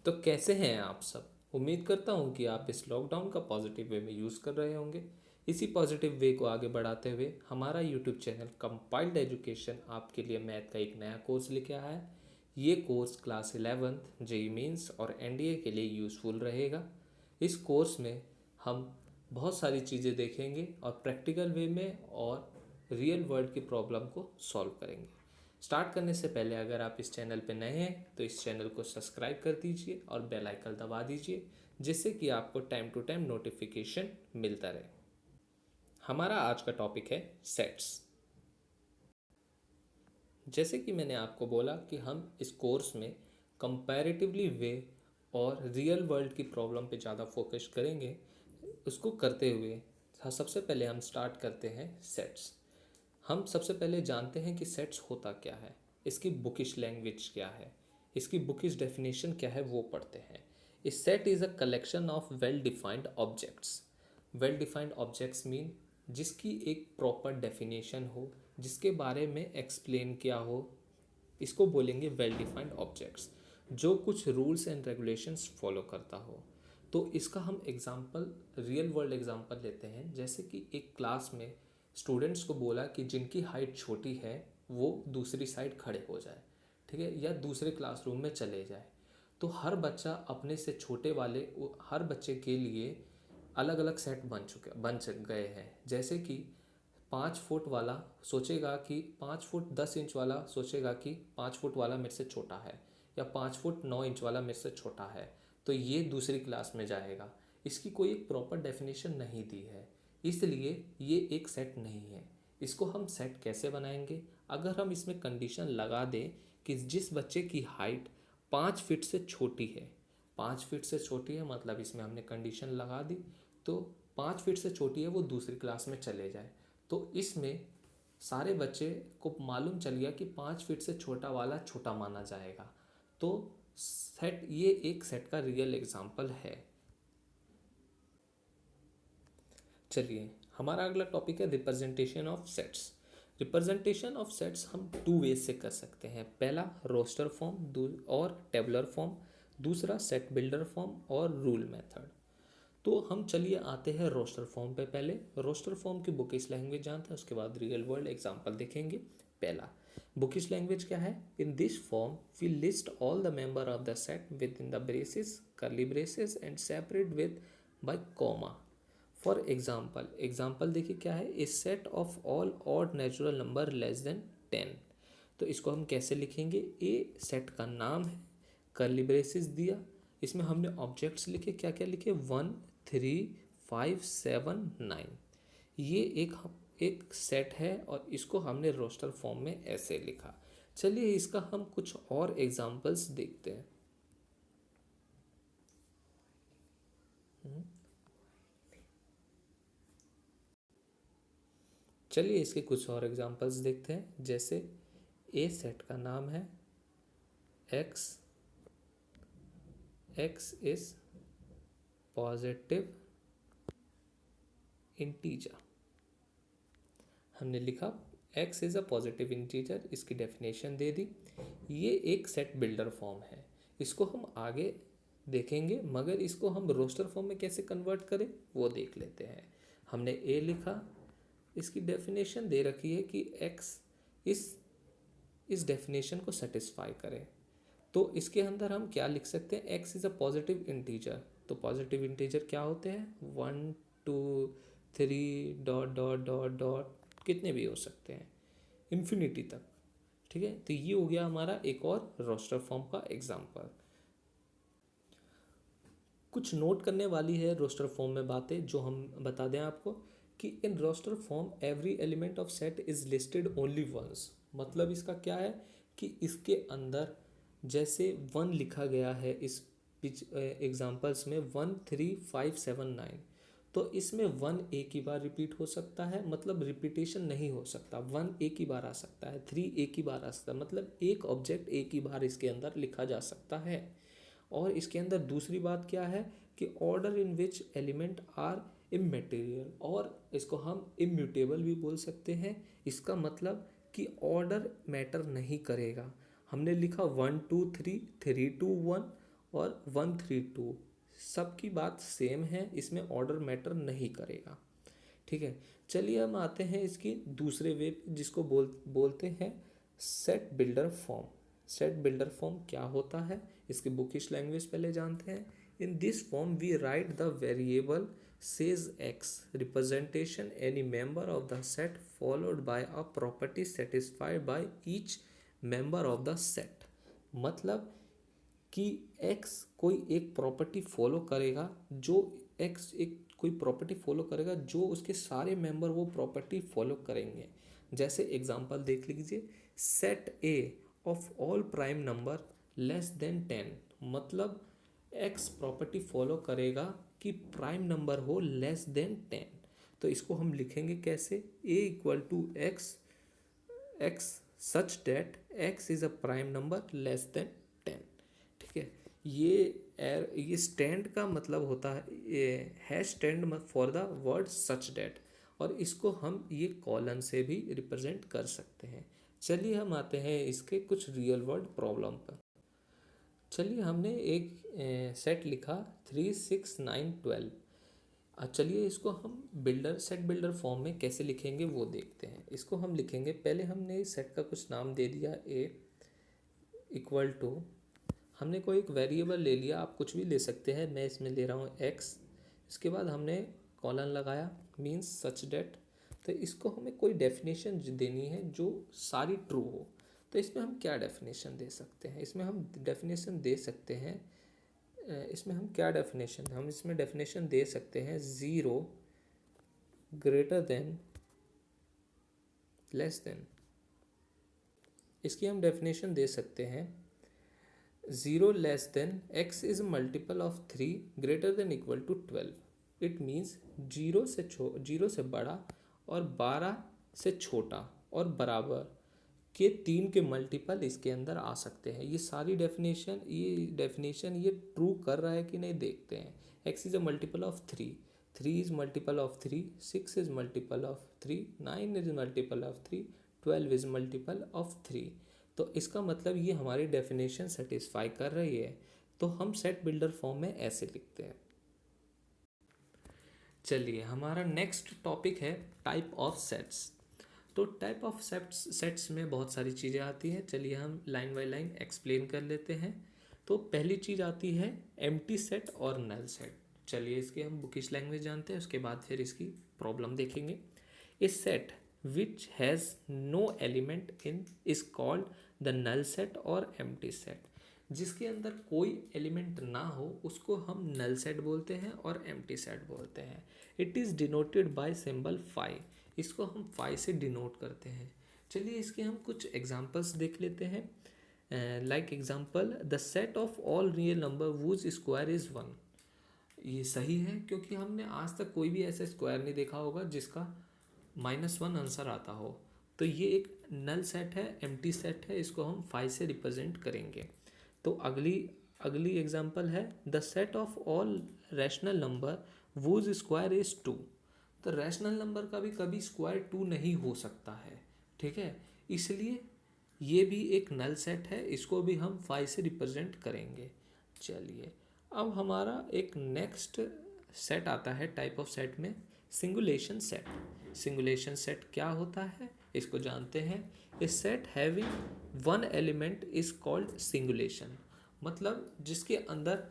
तो कैसे हैं आप सब? उम्मीद करता हूँ कि आप इस लॉकडाउन का पॉजिटिव वे में यूज़ कर रहे होंगे। इसी पॉजिटिव वे को आगे बढ़ाते हुए हमारा यूट्यूब चैनल कंपाइल्ड एजुकेशन आपके लिए मैथ का एक नया कोर्स लेके आया है। ये course class 11th JEE Mains और एनडीए के लिए यूज़फुल रहेगा। इस कोर्स में हम बहुत सारी चीज़ें देखेंगे और प्रैक्टिकल वे में और रियल वर्ल्ड की प्रॉब्लम को सॉल्व करेंगे। स्टार्ट करने से पहले अगर आप इस चैनल पर नए हैं तो इस चैनल को सब्सक्राइब कर दीजिए और बेल आइकन दबा दीजिए, जिससे कि आपको टाइम टू टाइम नोटिफिकेशन मिलता रहे। हमारा आज का टॉपिक है सेट्स। जैसे कि मैंने आपको बोला कि हम इस कोर्स में कंपैरेटिवली वे और रियल वर्ल्ड की प्रॉब्लम पे ज़्यादा फोकस करेंगे। उसको करते हुए सबसे पहले हम स्टार्ट करते हैं सेट्स। हम सबसे पहले जानते हैं कि सेट्स होता क्या है, इसकी बुकिश लैंग्वेज क्या है, इसकी बुकिश डेफिनेशन क्या है, वो पढ़ते हैं। A set is a collection of well defined objects. Well defined objects mean जिसकी एक प्रॉपर डेफिनेशन हो, जिसके बारे में एक्सप्लेन किया हो, इसको बोलेंगे वेल डिफाइंड ऑब्जेक्ट्स। जो कुछ रूल्स एंड रेगुलेशंस फॉलो करता हो। तो इसका हम एग्जांपल, रियल वर्ल्ड एग्जांपल लेते हैं। जैसे कि एक क्लास में स्टूडेंट्स को बोला कि जिनकी हाइट छोटी है वो दूसरी साइड खड़े हो जाए, ठीक है, या दूसरे क्लासरूम में चले जाए। तो हर बच्चा अपने से छोटे वाले हर बच्चे के लिए अलग अलग सेट बन गए हैं। जैसे कि 5 फुट वाला सोचेगा कि 5 फुट 10 इंच वाला सोचेगा कि 5 फुट वाला मेरे से छोटा है, या 5 फुट 9 इंच वाला मेरे से छोटा है, तो ये दूसरी क्लास में जाएगा। इसकी कोई एक प्रॉपर डेफिनेशन नहीं दी है, इसलिए ये एक सेट नहीं है। इसको हम सेट कैसे बनाएंगे? अगर हम इसमें कंडीशन लगा दें कि जिस बच्चे की हाइट 5 फीट से छोटी है, 5 फीट से छोटी है मतलब इसमें हमने कंडीशन लगा दी, तो 5 फीट से छोटी है वो दूसरी क्लास में चले जाए। तो इसमें सारे बच्चे को मालूम चल गया कि 5 फीट से छोटा वाला छोटा माना जाएगा। तो सेट, ये एक सेट का रियल एग्जाम्पल है। चलिए, हमारा अगला टॉपिक है representation of sets. Representation of sets हम 2 वेज से कर सकते हैं। पहला रोस्टर फॉर्म और टेबुलर फॉर्म, दूसरा सेट बिल्डर फॉर्म और रूल मेथड। तो हम चलिए आते हैं रोस्टर फॉर्म पे। पहले रोस्टर फॉर्म की बुकिश लैंग्वेज जानते हैं, उसके बाद रियल वर्ल्ड एग्जांपल देखेंगे। पहला, बुकिश लैंग्वेज क्या है? In this form we list all the member of the set within the braces, curly braces and separate with by comma. For example, example देखिए क्या है, a set of all odd natural number less than 10। तो इसको हम कैसे लिखेंगे? ए set का नाम है, कर्ली ब्रेसेस दिया, इसमें हमने ऑब्जेक्ट्स लिखे, क्या क्या लिखे, 1 3 5 7 9। ये एक सेट है और इसको हमने रोस्टर फॉर्म में ऐसे लिखा। चलिए इसका हम कुछ और एग्जांपल्स देखते हैं। चलिए इसके कुछ और एग्जांपल्स देखते हैं। जैसे ए सेट का नाम है x, x is positive integer. हमने लिखा x is a positive integer, इसकी डेफिनेशन दे दी। ये एक सेट बिल्डर फॉर्म है, इसको हम आगे देखेंगे, मगर इसको हम रोस्टर फॉर्म में कैसे कन्वर्ट करें वो देख लेते हैं। हमने a लिखा, इसकी डेफिनेशन दे रखी है कि x इस डेफिनेशन को सेटिस्फाई करे। तो इसके अंदर हम क्या लिख सकते हैं? x is a positive integer. तो पॉजिटिव इंटीजर क्या होते हैं? 1 2 3 ... कितने भी हो सकते हैं, इन्फिनिटी तक, ठीक है। तो ये हो गया हमारा एक और रोस्टर फॉर्म का एग्जांपल। कुछ नोट करने वाली है रोस्टर फॉर्म में बातें, जो हम बता दें आपको कि in roster form every element of set is listed only once. मतलब इसका क्या है कि इसके अंदर जैसे 1 लिखा गया है इस एग्जाम्पल्स में 1 3 5 7 9, तो इसमें 1 एक ही बार रिपीट हो सकता है, मतलब रिपीटेशन नहीं हो सकता। 1 एक ही बार आ सकता है, 3 एक ही बार आ सकता है, मतलब एक ऑब्जेक्ट एक ही बार इसके अंदर लिखा जा सकता है। और इसके अंदर दूसरी बात क्या है कि order in which element are immaterial, और इसको हम इम्यूटेबल भी बोल सकते हैं। इसका मतलब कि ऑर्डर मैटर नहीं करेगा। हमने लिखा 1 2 3 3 2 1, और 132 सबकी बात सेम है, इसमें ऑर्डर मैटर नहीं करेगा। ठीक है, चलिए हम आते हैं इसकी दूसरे वे पे, जिसको बोलते हैं set builder form. Set builder form क्या होता है, इसकी बुकिश लैंग्वेज पहले जानते हैं। In this form we write the variable says x representation any member of the set followed by a property satisfied by each member of the set। मतलब कि x कोई एक प्रॉपर्टी फॉलो करेगा, जो x एक कोई प्रॉपर्टी फॉलो करेगा जो उसके सारे मेंबर वो प्रॉपर्टी फॉलो करेंगे। जैसे एग्जांपल देख लीजिए, set A of all prime number less than 10, मतलब x प्रॉपर्टी फॉलो करेगा कि प्राइम नंबर हो लेस देन 10। तो इसको हम लिखेंगे कैसे, a equal to x such that x is a prime number less than 10। ठीक है, ये स्टैंड का मतलब होता है, ये है stand for the word such that, और इसको हम ये कॉलन से भी रिप्रेजेंट कर सकते हैं। चलिए हम आते हैं इसके कुछ रियल वर्ल्ड प्रॉब्लम पर। चलिए हमने एक सेट लिखा 3 6 9 12। चलिए इसको हम सेट बिल्डर फॉर्म में कैसे लिखेंगे वो देखते हैं। इसको हम लिखेंगे, पहले हमने इस सेट का कुछ नाम दे दिया, ए इक्वल टू, हमने कोई एक वेरिएबल ले लिया, आप कुछ भी ले सकते हैं, मैं इसमें ले रहा हूँ एक्स। इसके बाद हमने कॉलन लगाया, मीन्स सच डेट। तो इसको हमें कोई डेफिनेशन देनी है जो सारी ट्रू हो। तो इसमें हम क्या डेफिनेशन दे सकते हैं, इसमें हम डेफिनेशन दे सकते हैं, इसमें हम क्या डेफिनेशन, हम इसमें डेफिनेशन दे सकते हैं 0 ग्रेटर देन लेस देन। इसकी हम डेफिनेशन दे सकते हैं 0 less than x is multiple of 3 greater than equal to 12। It means 0 से बड़ा और 12 से छोटा और बराबर के 3 के मल्टीपल इसके अंदर आ सकते हैं। ये सारी डेफिनेशन ये ट्रू कर रहा है कि नहीं देखते हैं। x is a multiple of 3, 3 is multiple of 3, 6 is multiple of 3, 9 is multiple of 3, 12 is multiple of 3। तो इसका मतलब ये हमारी डेफिनेशन सेटिस्फाई कर रही है। तो हम सेट बिल्डर फॉर्म में ऐसे लिखते हैं। चलिए हमारा नेक्स्ट टॉपिक है टाइप ऑफ सेट्स। तो टाइप ऑफ सेट्स में बहुत सारी चीज़ें आती हैं, चलिए हम लाइन बाय लाइन एक्सप्लेन कर लेते हैं। तो पहली चीज़ आती है एम्प्टी सेट और नल सेट। चलिए इसके हम बुकिश लैंग्वेज जानते हैं, उसके बाद फिर इसकी प्रॉब्लम देखेंगे। A set which has no element in is called the null set और एम्प्टी सेट। जिसके अंदर कोई एलिमेंट ना हो उसको हम नल सेट बोलते हैं और एम्प्टी सेट बोलते हैं। It is denoted by symbol phi, इसको हम फाई से डिनोट करते हैं। चलिए इसके हम कुछ एग्जांपल्स देख लेते हैं। Like example, the set of all real number whose square is 1। ये सही है क्योंकि हमने आज तक कोई भी ऐसा स्क्वायर नहीं देखा होगा जिसका -1 आंसर आता हो। तो ये एक नल सेट है, एम्प्टी सेट है, इसको हम फाई से रिप्रेजेंट करेंगे। तो अगली एग्जांपल है the set of all rational number whose square is 2। तो रैशनल नंबर का भी कभी स्क्वायर 2 नहीं हो सकता है। ठीक है, इसलिए ये भी एक नल सेट है, इसको भी हम 5 से रिप्रेजेंट करेंगे। चलिए अब हमारा एक नेक्स्ट सेट आता है टाइप ऑफ सेट में, सिंगुलेशन सेट। सिंगुलेशन सेट क्या होता है इसको जानते हैं। A set having one element is called singleton. मतलब जिसके अंदर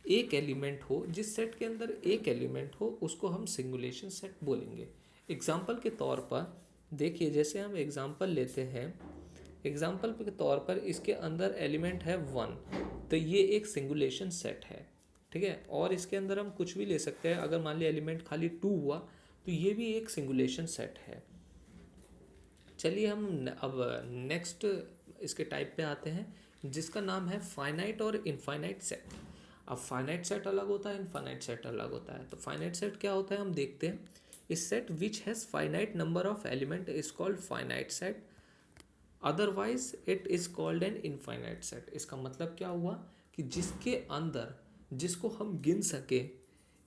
एक एलिमेंट हो, जिस सेट के अंदर एक एलिमेंट हो उसको हम सिंगुलेशन सेट बोलेंगे। एग्जाम्पल के तौर पर देखिए, जैसे हम एग्जाम्पल लेते हैं, एग्जाम्पल के तौर पर इसके अंदर एलिमेंट है 1, तो ये एक सिंगुलेशन सेट है। ठीक है, और इसके अंदर हम कुछ भी ले सकते हैं, अगर मान लिया एलिमेंट खाली 2 हुआ तो ये भी एक सिंगुलेशन सेट है। चलिए हम अब नेक्स्ट इसके टाइप पे आते हैं, जिसका नाम है फाइनाइट और इनफाइनाइट सेट। अब फाइनाइट सेट अलग होता है, इनफाइनाइट सेट अलग होता है। तो फाइनाइट सेट क्या होता है हम देखते हैं। इस set which has finite number of element is called finite set, otherwise it is called an infinite set. इसका मतलब क्या हुआ कि जिसके अंदर जिसको हम गिन सके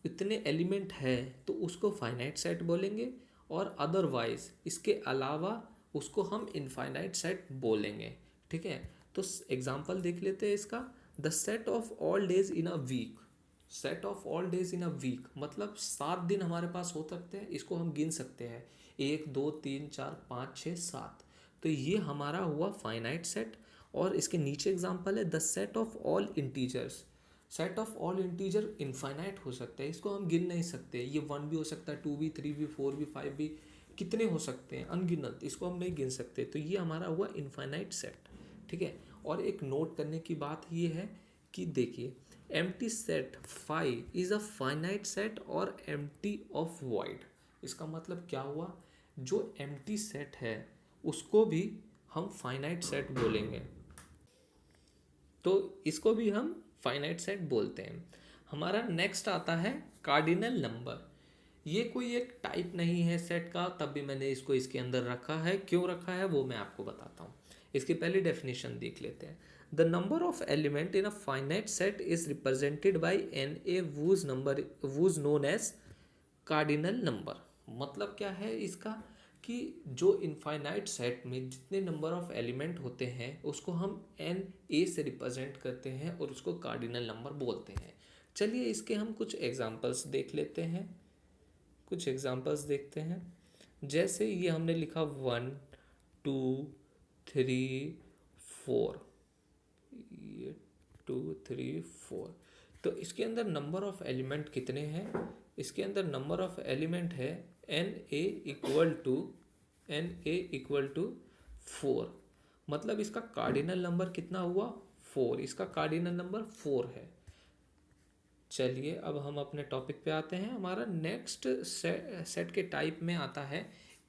इतने एलिमेंट है तो उसको फाइनाइट सेट बोलेंगे, और अदरवाइज इसके अलावा उसको हम इनफाइनाइट सेट बोलेंगे। ठीक है, तो एग्जांपल देख लेते हैं इसका। The set of all days in a week, set of all days in a week मतलब 7 दिन हमारे पास हो सकते हैं, इसको हम गिन सकते हैं 1 2 3 4 5 6 7। तो ये हमारा हुआ फाइनाइट सेट। और इसके नीचे एग्जांपल है the set of all integers. Set of all integer infinite हो सकता है, इसको हम गिन नहीं सकते, ये 1 भी हो सकता है, 2 भी, 3 भी, 4 भी, 5 भी, कितने हो सकते हैं अनगिनत, इसको हम नहीं गिन सकते। तो ये हमारा हुआ इनफाइनाइट सेट। ठीक है। और एक नोट करने की बात ये है कि देखिए empty set phi is a finite set और एम्प्टी ऑफ वॉइड। इसका मतलब क्या हुआ, जो एम्प्टी सेट है उसको भी हम फाइनाइट सेट बोलेंगे, तो इसको भी हम फाइनाइट सेट बोलते हैं। हमारा नेक्स्ट आता है कार्डिनल नंबर। ये कोई एक टाइप नहीं है सेट का, तब भी मैंने इसको इसके अंदर रखा है। क्यों रखा है वो मैं आपको बताता हूँ। इसकी पहली डेफिनेशन देख लेते हैं। The number of element in a finite set is represented by n A whose number whose known as cardinal number. मतलब क्या है इसका, कि जो इनफाइनाइट सेट में जितने नंबर ऑफ एलिमेंट होते हैं उसको हम एन ए से रिप्रेजेंट करते हैं और उसको कार्डिनल नंबर बोलते हैं। चलिए इसके हम कुछ एग्जांपल्स देख लेते हैं। कुछ एग्जांपल्स देखते हैं। जैसे ये हमने लिखा 1 2 3 4, ये 2 3 4। तो इसके अंदर नंबर ऑफ एलिमेंट कितने हैं, इसके अंदर नंबर ऑफ एलिमेंट है एन ए इक्वल टू 4। मतलब इसका कार्डिनल नंबर कितना हुआ 4, इसका कार्डिनल नंबर 4 है। चलिए अब हम अपने टॉपिक पे आते हैं। हमारा नेक्स्ट सेट के टाइप में आता है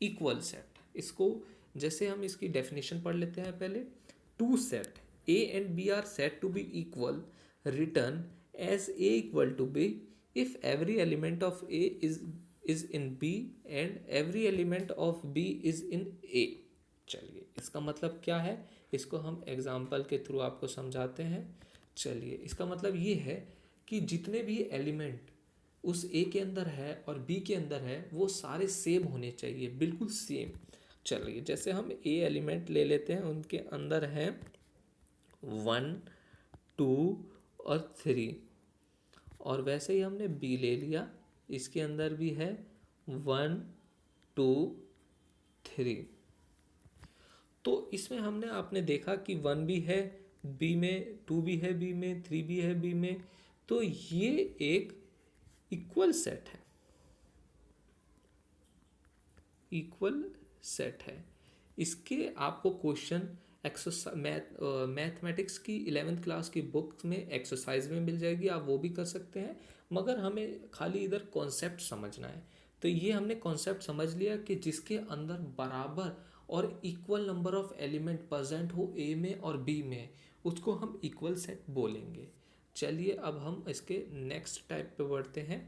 इक्वल सेट। इसको जैसे हम इसकी डेफिनेशन पढ़ लेते हैं पहले। Two set A and B are set to be equal written as A equal to B if every element of A is in B and every element of B is in A. चलिए इसका मतलब क्या है, इसको हम example के through आपको समझाते हैं। चलिए इसका मतलब ये है कि जितने भी एलिमेंट उस ए के अंदर है और बी के अंदर है वो सारे सेम होने चाहिए, बिल्कुल सेम। चलिए जैसे हम ए एलिमेंट ले लेते हैं, उनके अंदर है 1 2 और 3, और वैसे ही हमने बी ले लिया, इसके अंदर भी है 1 2 3। तो इसमें हमने आपने देखा कि 1 भी है बी में, 2 भी है बी में, 3 भी है बी में। तो ये एक इक्वल सेट है, इक्वल सेट है। इसके आपको क्वेश्चन मैथमेटिक्स की 11th क्लास की बुक में एक्सरसाइज में मिल जाएगी, आप वो भी कर सकते हैं। मगर हमें खाली इधर कॉन्सेप्ट समझना है। तो ये हमने कॉन्सेप्ट समझ लिया कि जिसके अंदर बराबर और equal number of element present हो ए में और बी में, उसको हम इक्वल सेट बोलेंगे। चलिए अब हम इसके नेक्स्ट टाइप पे बढ़ते हैं,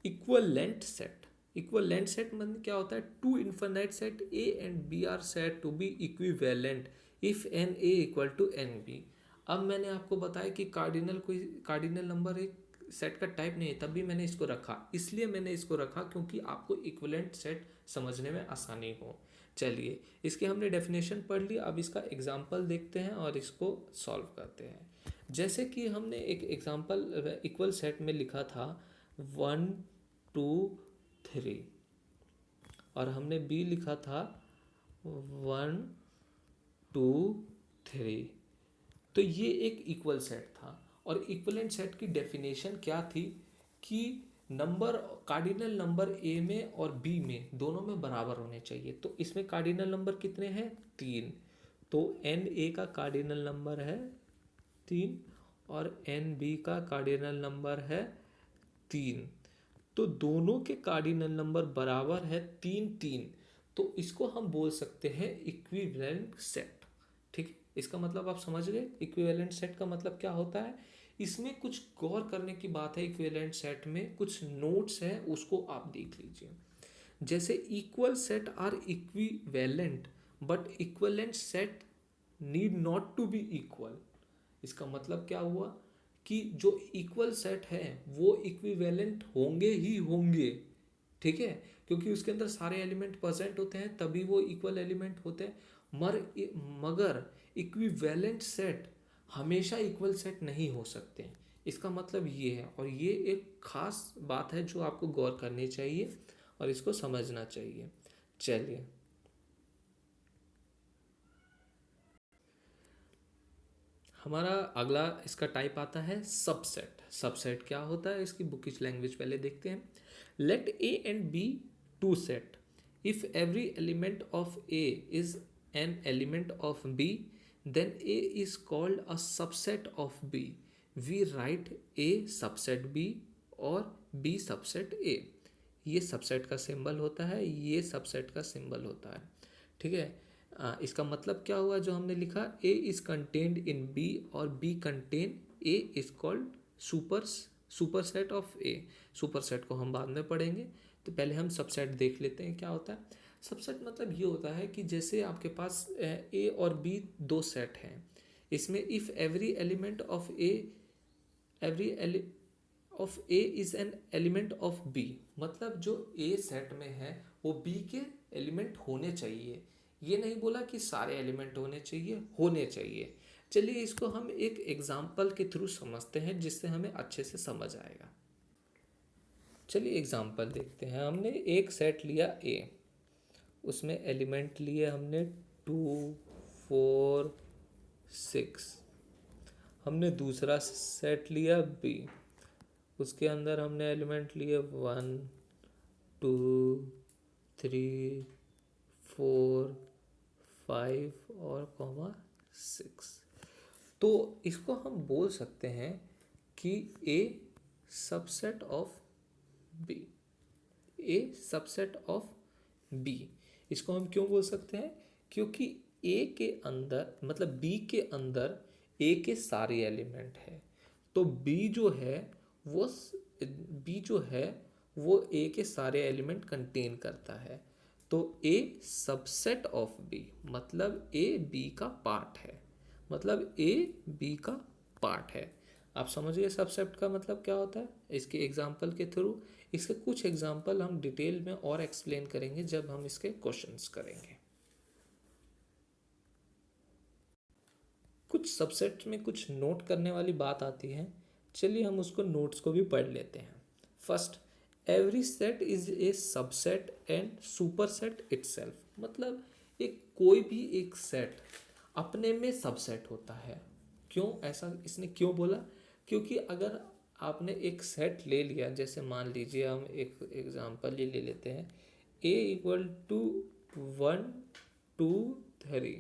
इक्वलेंट सेट। इक्वलेंट सेट मतलब क्या होता है, two infinite set A and B are set to be equivalent if n A equal to n B. अब मैंने आपको बताया कि कार्डिनल नंबर एक सेट का टाइप नहीं है, तब भी मैंने इसको रखा। इसलिए मैंने इसको रखा क्योंकि आपको इक्विवेलेंट सेट समझने में आसानी हो। चलिए इसके हमने डेफिनेशन पढ़ ली, अब इसका एग्जाम्पल देखते हैं और इसको सॉल्व करते हैं। जैसे कि हमने एक एग्जाम्पल इक्वल सेट में लिखा था 1 2 3, और हमने बी लिखा था 1 2 3। तो ये एक इक्वल सेट था। और इक्वलेंट सेट की डेफिनेशन क्या थी कि नंबर कार्डिनल नंबर ए में और बी में दोनों में बराबर होने चाहिए। तो इसमें कार्डिनल नंबर कितने हैं 3, तो एन ए का कार्डिनल नंबर है 3 और एन बी का कार्डिनल नंबर है 3। तो दोनों के कार्डिनल नंबर बराबर है 3 3। तो इसको हम बोल सकते हैं इक्विवेलेंट सेट। ठीक है, इसका मतलब आप समझ गए इक्विवेलेंट सेट का मतलब क्या होता है। इसमें कुछ गौर करने की बात है, इक्विवेलेंट सेट में कुछ नोट्स हैं उसको आप देख लीजिए। जैसे equal set are equivalent but equivalent set need not to be equal. इसका मतलब क्या हुआ कि जो इक्वल सेट है वो इक्विवेलेंट होंगे ही होंगे। ठीक है, क्योंकि उसके अंदर सारे एलिमेंट प्रेजेंट होते हैं तभी वो इक्वल एलिमेंट होते हैं। मगर इक्विवेलेंट सेट हमेशा इक्वल सेट नहीं हो सकते। इसका मतलब ये है, और ये एक खास बात है जो आपको गौर करनी चाहिए और इसको समझना चाहिए। चलिए, हमारा अगला इसका टाइप आता है सबसेट। सबसेट क्या होता है, इसकी बुकिश लैंग्वेज पहले देखते हैं। Let A and B two set, if every element of A is an element of B, then A is called a subset of B. We write A subset B और B subset A. ये subset का symbol होता है, ये subset का symbol होता है। ठीक है, इसका मतलब क्या हुआ जो हमने लिखा, A is contained in B और B contain A is called super set of A. Super set को हम बाद में पढ़ेंगे, तो पहले हम सबसेट देख लेते हैं क्या होता है। सबसेट मतलब ये होता है कि जैसे आपके पास ए और बी दो सेट हैं, इसमें if every element of A every of A is an element of B, मतलब जो ए सेट में है वो बी के एलिमेंट होने चाहिए। ये नहीं बोला कि सारे एलिमेंट होने चाहिए, होने चाहिए। चलिए इसको हम एक एग्जाम्पल के थ्रू समझते हैं जिससे हमें अच्छे से समझ आएगा। चलिए एग्जाम्पल देखते हैं। हमने एक सेट लिया ए, उसमें एलिमेंट लिए हमने 2, 4, 6। हमने दूसरा सेट लिया बी, उसके अंदर हमने एलिमेंट लिए 1, 2, 3, 4, 5 और 6। तो इसको हम बोल सकते हैं कि A subset of B. A subset of B, इसको हम क्यों बोल सकते हैं, क्योंकि ए के अंदर मतलब बी के अंदर ए के सारे एलिमेंट है, तो बी जो है वो बी जो है वो ए के सारे एलिमेंट कंटेन करता है। तो ए सबसेट ऑफ बी मतलब ए बी का पार्ट है, मतलब ए बी का पार्ट है। आप समझिए सबसेट का मतलब क्या होता है इसके एग्जाम्पल के थ्रू। इसके कुछ एग्जाम्पल हम डिटेल में और एक्सप्लेन करेंगे जब हम इसके क्वेश्चंस करेंगे। कुछ सबसेट में कुछ नोट करने वाली बात आती है, चलिए हम उसको नोट्स को भी पढ़ लेते हैं। First, every set is a subset and super set itself, मतलब एक कोई भी एक सेट अपने में सबसेट होता है। क्यों ऐसा इसने क्यों बोला, क्योंकि अगर आपने एक सेट ले लिया, जैसे मान लीजिए हम एक एग्जांपल ही ले लेते हैं, ए इक्वल टू 1, 2, 3,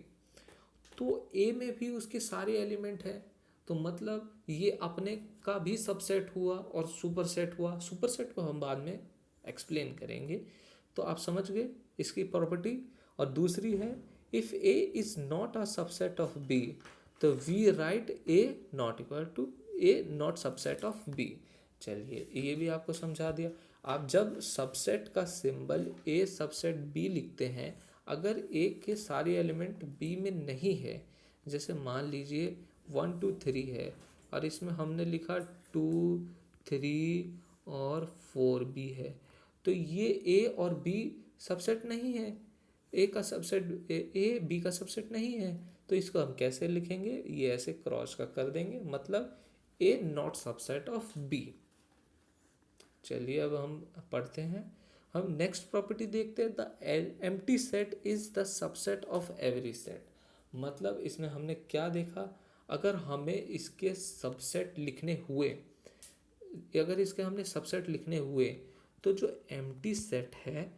तो ए में भी उसके सारे एलिमेंट हैं, तो मतलब ये अपने का भी सबसेट हुआ और सुपर सेट हुआ। सुपर सेट को हम बाद में एक्सप्लेन करेंगे। तो आप समझ गए इसकी प्रॉपर्टी। और दूसरी है, if A is not a subset of B, तो we write A not equal to A not subset of B. चलिए ये भी आपको समझा दिया। आप जब सबसेट का सिंबल ए सबसेट बी लिखते हैं, अगर ए के सारे एलिमेंट बी में नहीं है, जैसे मान लीजिए 1, 2, 3 है और इसमें हमने लिखा 2, 3 और 4 भी है, तो ये ए और बी सबसेट नहीं है। ए का सबसेट ए बी का सबसेट नहीं है, तो इसको हम कैसे लिखेंगे, ये ऐसे क्रॉस का कर देंगे, मतलब ए नॉट सबसेट ऑफ बी। चलिए अब हम पढ़ते हैं। हम नेक्स्ट प्रॉपर्टी देखते हैं, the empty set is the subset of every set. मतलब इसमें हमने क्या देखा, अगर हमें इसके सबसेट लिखने हुए, अगर इसके हमने सबसेट लिखने हुए, तो जो एम्प्टी सेट है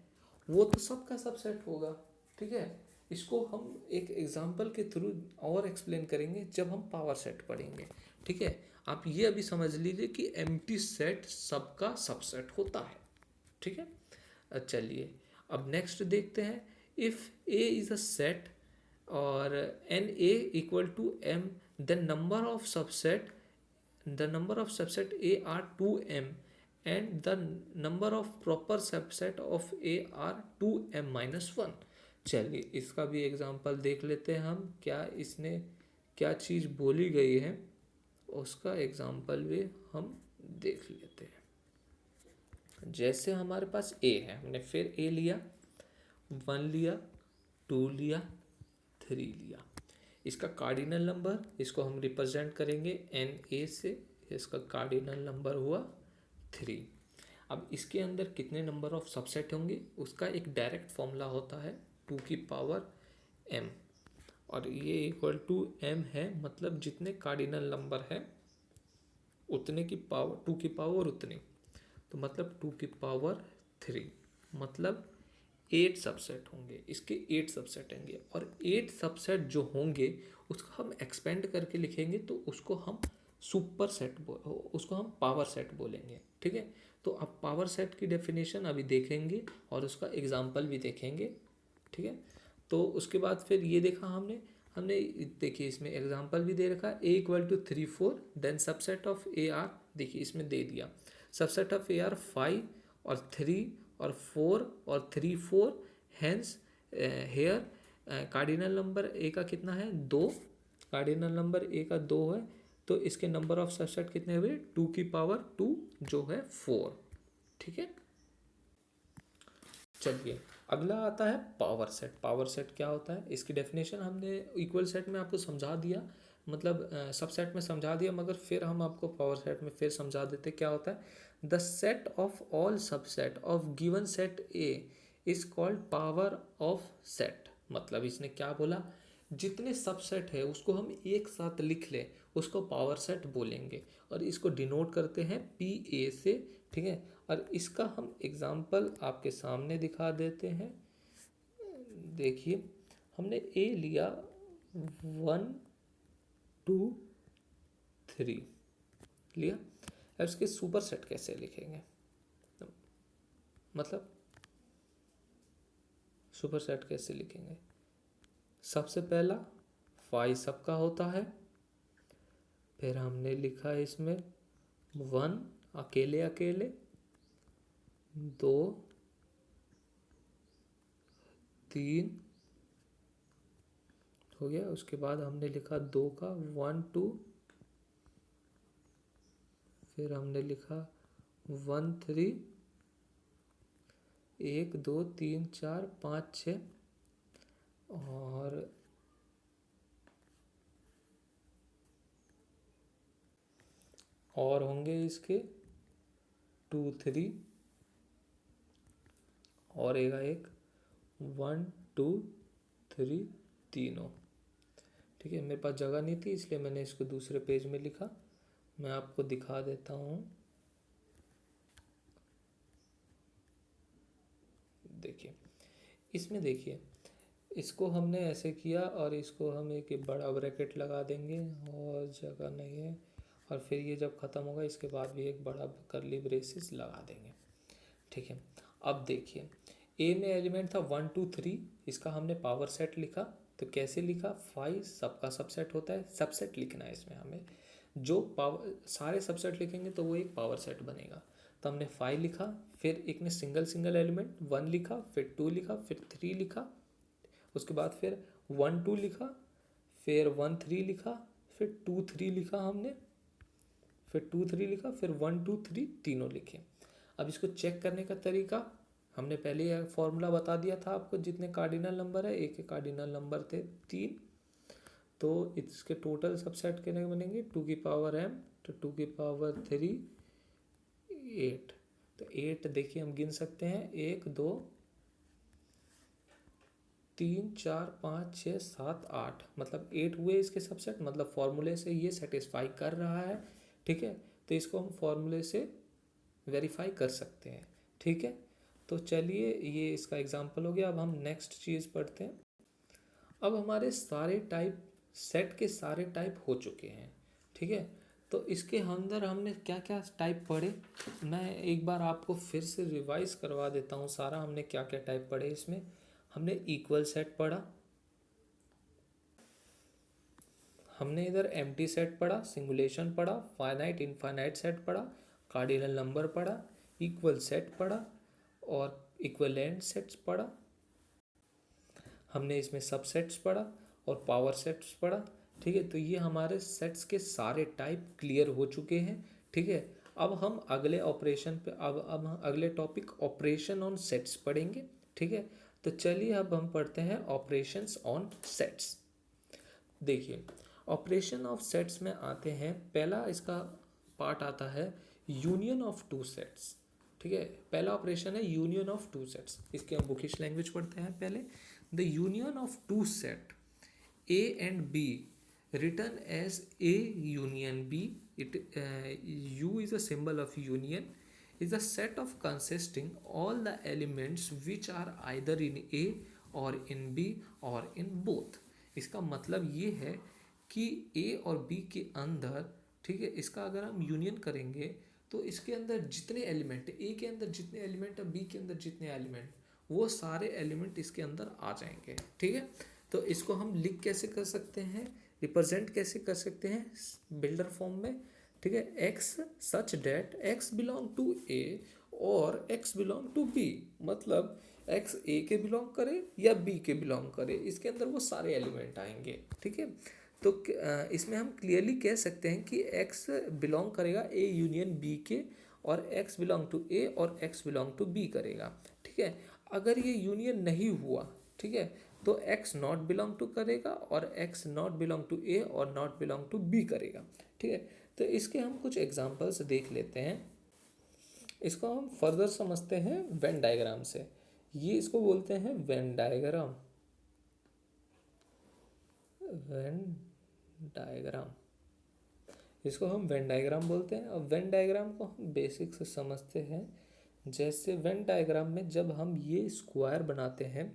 वो तो सबका सबसेट होगा। ठीक है, इसको हम एक एग्जांपल के थ्रू और एक्सप्लेन करेंगे जब हम पावर सेट पढ़ेंगे। ठीक है, आप ये अभी समझ लीजिए कि एम्प्टी सेट सबका सबसेट होता है। ठीक है, चलिए अब नेक्स्ट देखते हैं। If A is a set और N A equal to M, the number of subset A are 2m and the number of proper subset of A are 2m-1। चलिए इसका भी एग्जांपल देख लेते हैं हम, क्या इसने क्या चीज़ बोली गई है उसका एग्जांपल भी हम देख लेते हैं। जैसे हमारे पास A है, हमने फिर A लिया, 1 लिया, 2 लिया, 3 लिया। इसका कार्डिनल नंबर, इसको हम रिप्रेजेंट करेंगे Na से, इसका कार्डिनल नंबर हुआ 3। अब इसके अंदर कितने नंबर ऑफ सबसेट होंगे, उसका एक डायरेक्ट फॉर्मूला होता है 2 की पावर m, और ये इक्वल टू m है, मतलब जितने कार्डिनल नंबर है उतने की पावर 2 की पावर उतनी, तो मतलब 2 की पावर 3, मतलब 8 सबसेट होंगे, इसके 8 सबसेट होंगे, और 8 सबसेट जो होंगे उसको हम एक्सपेंड करके लिखेंगे तो उसको हम सुपर सेट उसको हम पावर सेट बोलेंगे। ठीक है, तो अब पावर सेट की डेफिनेशन अभी देखेंगे और उसका एग्जाम्पल भी देखेंगे। ठीक है, तो उसके बाद फिर ये देखा हमने हमने देखिए इसमें एग्जाम्पल भी दे रखा, A equal to 3 4, then subset of A are, देखिए इसमें दे दिया सबसेट ऑफ ए आर 5 और 3 और 4 और 3 4, hence here cardinal number A का कितना है 2, कार्डिनल नंबर ए का 2 है, तो इसके नंबर ऑफ सबसेट कितने हुए 2 की पावर 2 जो है 4। ठीक है, चलिए अगला आता है पावर सेट। पावर सेट क्या होता है, इसकी डेफिनेशन हमने इक्वल सेट में आपको समझा दिया, मतलब सबसेट में समझा दिया, मगर फिर हम आपको पावर सेट में फिर समझा देते क्या होता है। The set of all subset of given set A is called power of set. मतलब इसने क्या बोला, जितने सबसेट है उसको हम एक साथ लिख लें उसको पावर सेट बोलेंगे, और इसको डिनोट करते हैं पी ए से। ठीक है, और इसका हम एग्जाम्पल आपके सामने दिखा देते हैं। देखिए हमने ए लिया 1 2 3 लिया, अब इसके सुपर सेट कैसे लिखेंगे, मतलब सुपर सेट कैसे लिखेंगे। सबसे पहला 5 सबका होता है, फिर हमने लिखा इसमें 1 अकेले अकेले, 2 3 हो गया, उसके बाद हमने लिखा 2 का 1 2, फिर हमने लिखा 1 3, 1 2 3 4 5 6, और होंगे इसके 2 3, और एक 1 2 3 तीनों। ठीक है, मेरे पास जगह नहीं थी इसलिए मैंने इसको दूसरे पेज में लिखा, मैं आपको दिखा देता हूँ। देखिए इसमें, देखिए इसको हमने ऐसे किया और इसको हम एक बड़ा ब्रैकेट लगा देंगे, और जगह नहीं है, और फिर ये जब ख़त्म होगा इसके बाद भी एक बड़ा करली ब्रेसेस लगा देंगे। ठीक है, अब देखिए ए में एलिमेंट था 1 2 3, इसका हमने पावर सेट लिखा, तो कैसे लिखा, 5 सबका सबसेट होता है, सबसेट लिखना है इसमें हमें, जो पावर सारे सबसेट लिखेंगे तो वो एक पावर सेट बनेगा। तो हमने 5 लिखा, फिर एक ने सिंगल सिंगल एलिमेंट 1 लिखा, फिर 2 लिखा, फिर 3 लिखा, उसके बाद फिर 1 2 लिखा, फिर 1 3 लिखा, फिर 2 3 लिखा हमने, फिर 2 3 लिखा, फिर 1 2 3 तीनों लिखे। अब इसको चेक करने का तरीका हमने पहले यह फॉर्मूला बता दिया था आपको, जितने कार्डिनल नंबर है, एक के कार्डिनल नंबर थे 3, तो इसके टोटल सबसेट कितने बनेंगे 2 की पावर m, तो 2 की पावर 3 8, तो 8 देखिए हम गिन सकते हैं 1 2 3 4 5 6 7 8, मतलब 8 हुए इसके सबसेट, मतलब फॉर्मूले से ये सेटिस्फाई कर रहा है। ठीक है, तो इसको हम फॉर्मूले से वेरीफाई कर सकते हैं। ठीक है, तो चलिए ये इसका एग्जाम्पल हो गया। अब हम नेक्स्ट चीज़ पढ़ते हैं। अब हमारे सारे टाइप, सेट के सारे टाइप हो चुके हैं। ठीक है, तो इसके अंदर हमने क्या क्या टाइप पढ़े, मैं एक बार आपको फिर से रिवाइज करवा देता हूँ सारा हमने क्या क्या टाइप पढ़े। इसमें हमने इक्वल सेट पढ़ा, हमने इधर एम्प्टी सेट पढ़ा, सिंगुलेशन पढ़ा, फाइनाइट इनफाइनाइट सेट पढ़ा, कार्डिनल नंबर पढ़ा, इक्वल सेट पढ़ा, और इक्वलेंट सेट्स पढ़ा, हमने इसमें सबसेट्स पढ़ा और पावर सेट्स पढ़ा। ठीक है, तो ये हमारे सेट्स के सारे टाइप क्लियर हो चुके हैं। ठीक है, अब हम अगले ऑपरेशन पे, अब हम अगले टॉपिक ऑपरेशन ऑन सेट्स पढ़ेंगे। ठीक है, तो चलिए अब हम पढ़ते हैं ऑपरेशंस ऑन सेट्स। देखिए, ऑपरेशन ऑफ सेट्स में आते हैं, पहला इसका पार्ट आता है यूनियन ऑफ टू सेट्स। ठीक है, पहला ऑपरेशन है यूनियन ऑफ टू सेट्स। इसके हम बुकिश लैंग्वेज पढ़ते हैं पहले। The union of two set A and B written as A union B, U is a symbol of union, is a set of consisting all the elements which are either in A or in B or in both। इसका मतलब ये है कि A और B के अंदर, ठीक है, इसका अगर हम यूनियन करेंगे तो इसके अंदर जितने एलिमेंट, A के अंदर जितने एलिमेंट है, B के अंदर जितने एलिमेंट, वो सारे एलिमेंट इसके अंदर आ जाएंगे। ठीक है, तो इसको हम लिख कैसे कर सकते हैं, रिप्रेजेंट कैसे कर सकते हैं बिल्डर फॉर्म में। ठीक है, X such that X belong to A और एक्स बिलोंग टू बी, मतलब एक्स ए के बिलोंग करे या बी के बिलोंग करे, इसके अंदर वो सारे एलिमेंट आएंगे। ठीक है, तो इसमें हम क्लियरली कह सकते हैं कि एक्स बिलोंग करेगा ए यूनियन बी के, और एक्स बिलोंग टू ए और एक्स बिलोंग टू बी करेगा। ठीक है, अगर ये यूनियन नहीं हुआ, ठीक है, तो एक्स नॉट बिलोंग टू करेगा और x not belong to A और नॉट बिलोंग टू बी करेगा। ठीक है, तो इसके हम कुछ एग्जांपल्स देख लेते हैं। इसको हम फर्दर समझते हैं वेन डायग्राम से। ये इसको बोलते हैं वेन डायग्राम। वेन डायग्राम, इसको हम वेन डायग्राम बोलते हैं। और वेन डायग्राम को हम बेसिक से समझते हैं। जैसे वेन डायग्राम में जब हम ये स्क्वायर बनाते हैं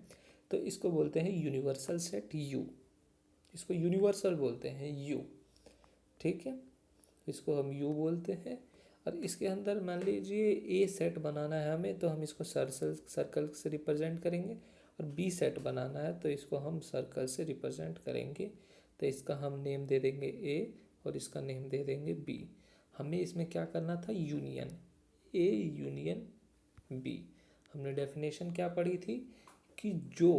तो इसको बोलते हैं यूनिवर्सल सेट यू, इसको यूनिवर्सल बोलते हैं यू। ठीक है, इसको हम यू बोलते हैं। और इसके अंदर मान लीजिए ए सेट बनाना है हमें, तो हम इसको सर्कल से रिप्रेजेंट करेंगे, और बी सेट बनाना है तो इसको हम सर्कल से रिप्रेजेंट करेंगे। तो इसका हम नेम दे देंगे ए और इसका नेम दे देंगे बी। हमें इसमें क्या करना था, यूनियन, ए यूनियन बी। हमने डेफिनेशन क्या पढ़ी थी कि जो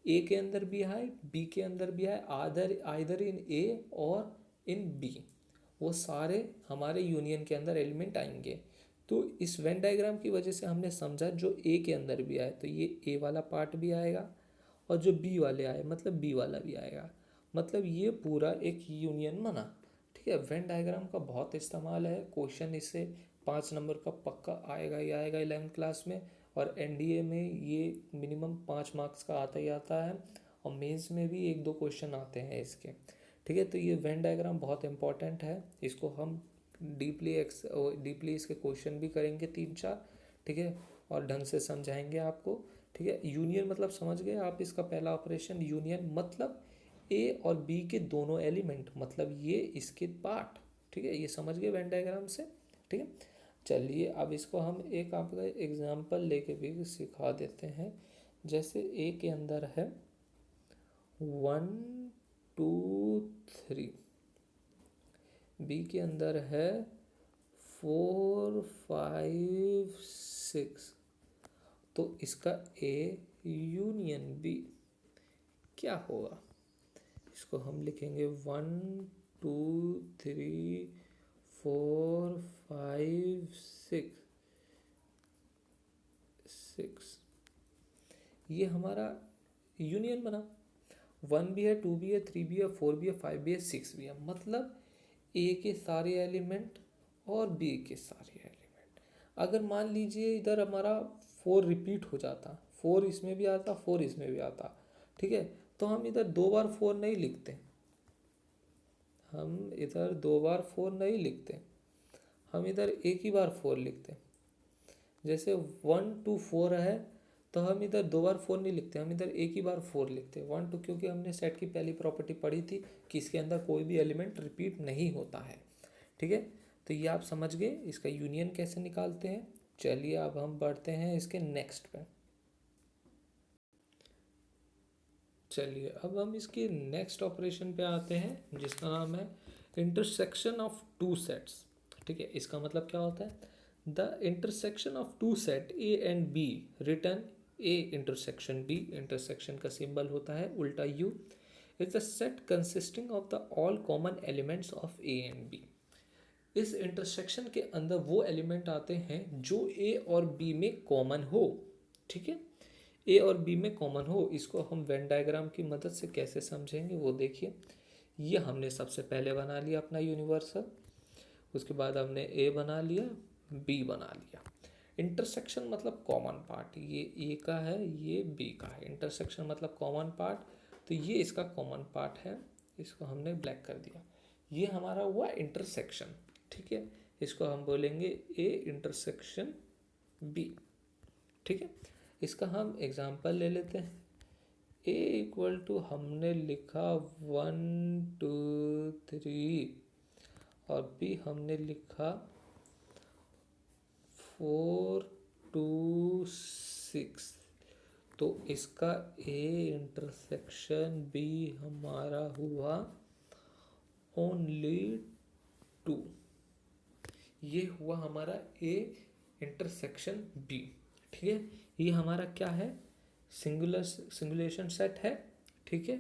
ए के अंदर भी है, बी के अंदर भी है, आइदर इन ए और इन बी, वो सारे हमारे यूनियन के अंदर एलिमेंट आएंगे। तो इस वेन डायग्राम की वजह से हमने समझा जो ए के अंदर भी आए तो ये ए वाला पार्ट भी आएगा, और जो बी वाले आए मतलब बी वाला भी आएगा, मतलब ये पूरा एक यूनियन बना। ठीक है, वेन डायग्राम का बहुत इस्तेमाल है, क्वेश्चन इससे 5 नंबर का पक्का आएगा ही आएगा 11th क्लास में, और एनडीए में ये मिनिमम 5 मार्क्स का आता ही आता है, और मेंस में भी 1-2 क्वेश्चन आते हैं इसके। ठीक है, तो ये वेन डायग्राम बहुत इंपॉर्टेंट है, इसको हम डीपली इसके क्वेश्चन भी करेंगे 3-4। ठीक है, और ढंग से समझाएंगे आपको। ठीक है, यूनियन मतलब समझ गए आप, इसका पहला ऑपरेशन यूनियन मतलब ए और बी के दोनों एलिमेंट, मतलब ये इसके पार्ट। ठीक है, ये समझ गए वेन डायग्राम से। ठीक है, चलिए अब इसको हम एक आपका एग्जांपल लेके भी सिखा देते हैं। जैसे ए के अंदर है 1 2 3, बी के अंदर है 4 5 6, तो इसका ए यूनियन बी क्या होगा, इसको हम लिखेंगे 1 2 3 4 5 6, ये हमारा यूनियन बना। 1 भी है, 2 भी है, 3 भी है, 4 भी है, 5 भी है, 6 भी है, मतलब ए के सारे एलिमेंट और बी के सारे एलिमेंट। अगर मान लीजिए इधर हमारा 4 रिपीट हो जाता, 4 इसमें भी आता, 4 इसमें भी आता, ठीक है, तो हम इधर 2 बार 4 नहीं लिखते, हम इधर 2 बार 4 नहीं लिखते, हम इधर एक ही बार 4 लिखते। जैसे 1 2 4 है तो हम इधर 2 बार 4 नहीं लिखते, हम इधर एक ही बार 4 लिखते 1 2, क्योंकि हमने सेट की पहली प्रॉपर्टी पढ़ी थी कि इसके अंदर कोई भी एलिमेंट रिपीट नहीं होता है। ठीक है, तो ये आप समझ गए इसका यूनियन कैसे निकालते हैं। चलिए अब हम बढ़ते हैं इसके नेक्स्ट पे। चलिए अब हम इसके नेक्स्ट ऑपरेशन पे आते हैं जिसका नाम है इंटरसेक्शन ऑफ टू सेट्स। ठीक है, इसका मतलब क्या होता है, the intersection of two set A and B return A intersection B, intersection का सिंबल होता है उल्टा U, is a set consisting of the all common elements of A and B. इस इंटरसेक्शन के अंदर वो एलिमेंट आते हैं जो ए और बी में कॉमन हो। ठीक है, ए और बी में कॉमन हो। इसको हम वेन डायग्राम की मदद से कैसे समझेंगे वो देखिए। ये हमने सबसे पहले बना लिया अपना यूनिवर्सल। उसके बाद हमने ए बना लिया, बी बना लिया। इंटरसेक्शन मतलब कॉमन पार्ट, ये ए का है, ये बी का है। इंटरसेक्शन मतलब कॉमन पार्ट, तो ये इसका कॉमन पार्ट है, इसको हमने ब्लैक कर दिया। ये हमारा हुआ इंटरसेक्शन, ठीक है। इसको हम बोलेंगे ए इंटरसेक्शन बी, ठीक है। इसका हम एग्जांपल ले लेते हैं। ए इक्वल टू हमने लिखा 1 2 3 और बी हमने लिखा 4 2 6। तो इसका ए इंटरसेक्शन बी हमारा हुआ ओनली 2। ये हुआ हमारा ए इंटरसेक्शन बी, ठीक है। ये हमारा क्या है, सिंगुलेशन सेट है, ठीक है।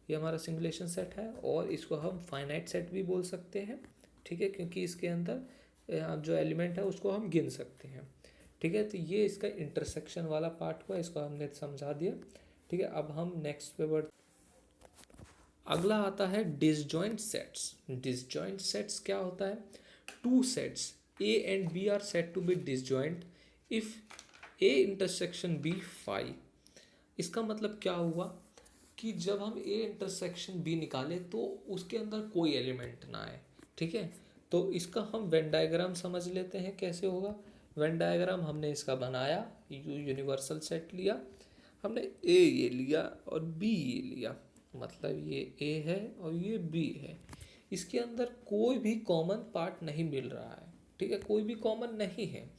ये हमारा सिंगुलेशन सेट है और इसको हम फाइनाइट सेट भी बोल सकते हैं, ठीक है, क्योंकि इसके अंदर जो एलिमेंट है उसको हम गिन सकते हैं, ठीक है। तो ये इसका इंटरसेक्शन वाला पार्ट हुआ, इसको हमने समझा दिया, ठीक है। अब हम नेक्स्ट पे बढ़, अगला आता है डिसजॉइंट सेट्स। डिसजॉइंट सेट्स क्या होता है, two sets A and B are set to be disjoint if A intersection B phi. इसका मतलब क्या हुआ कि जब हम ए इंटरसेक्शन बी निकाले तो उसके अंदर कोई एलिमेंट ना आए, ठीक है। तो इसका हम वेन डायग्राम समझ लेते हैं कैसे होगा। वेन डायग्राम हमने इसका बनाया, यूनिवर्सल सेट लिया हमने, ए ये लिया और बी ये लिया, मतलब ये ए है और ये बी है। इसके अंदर कोई भी कॉमन पार्ट नहीं मिल रहा है, ठीक है, कोई भी कॉमन नहीं है।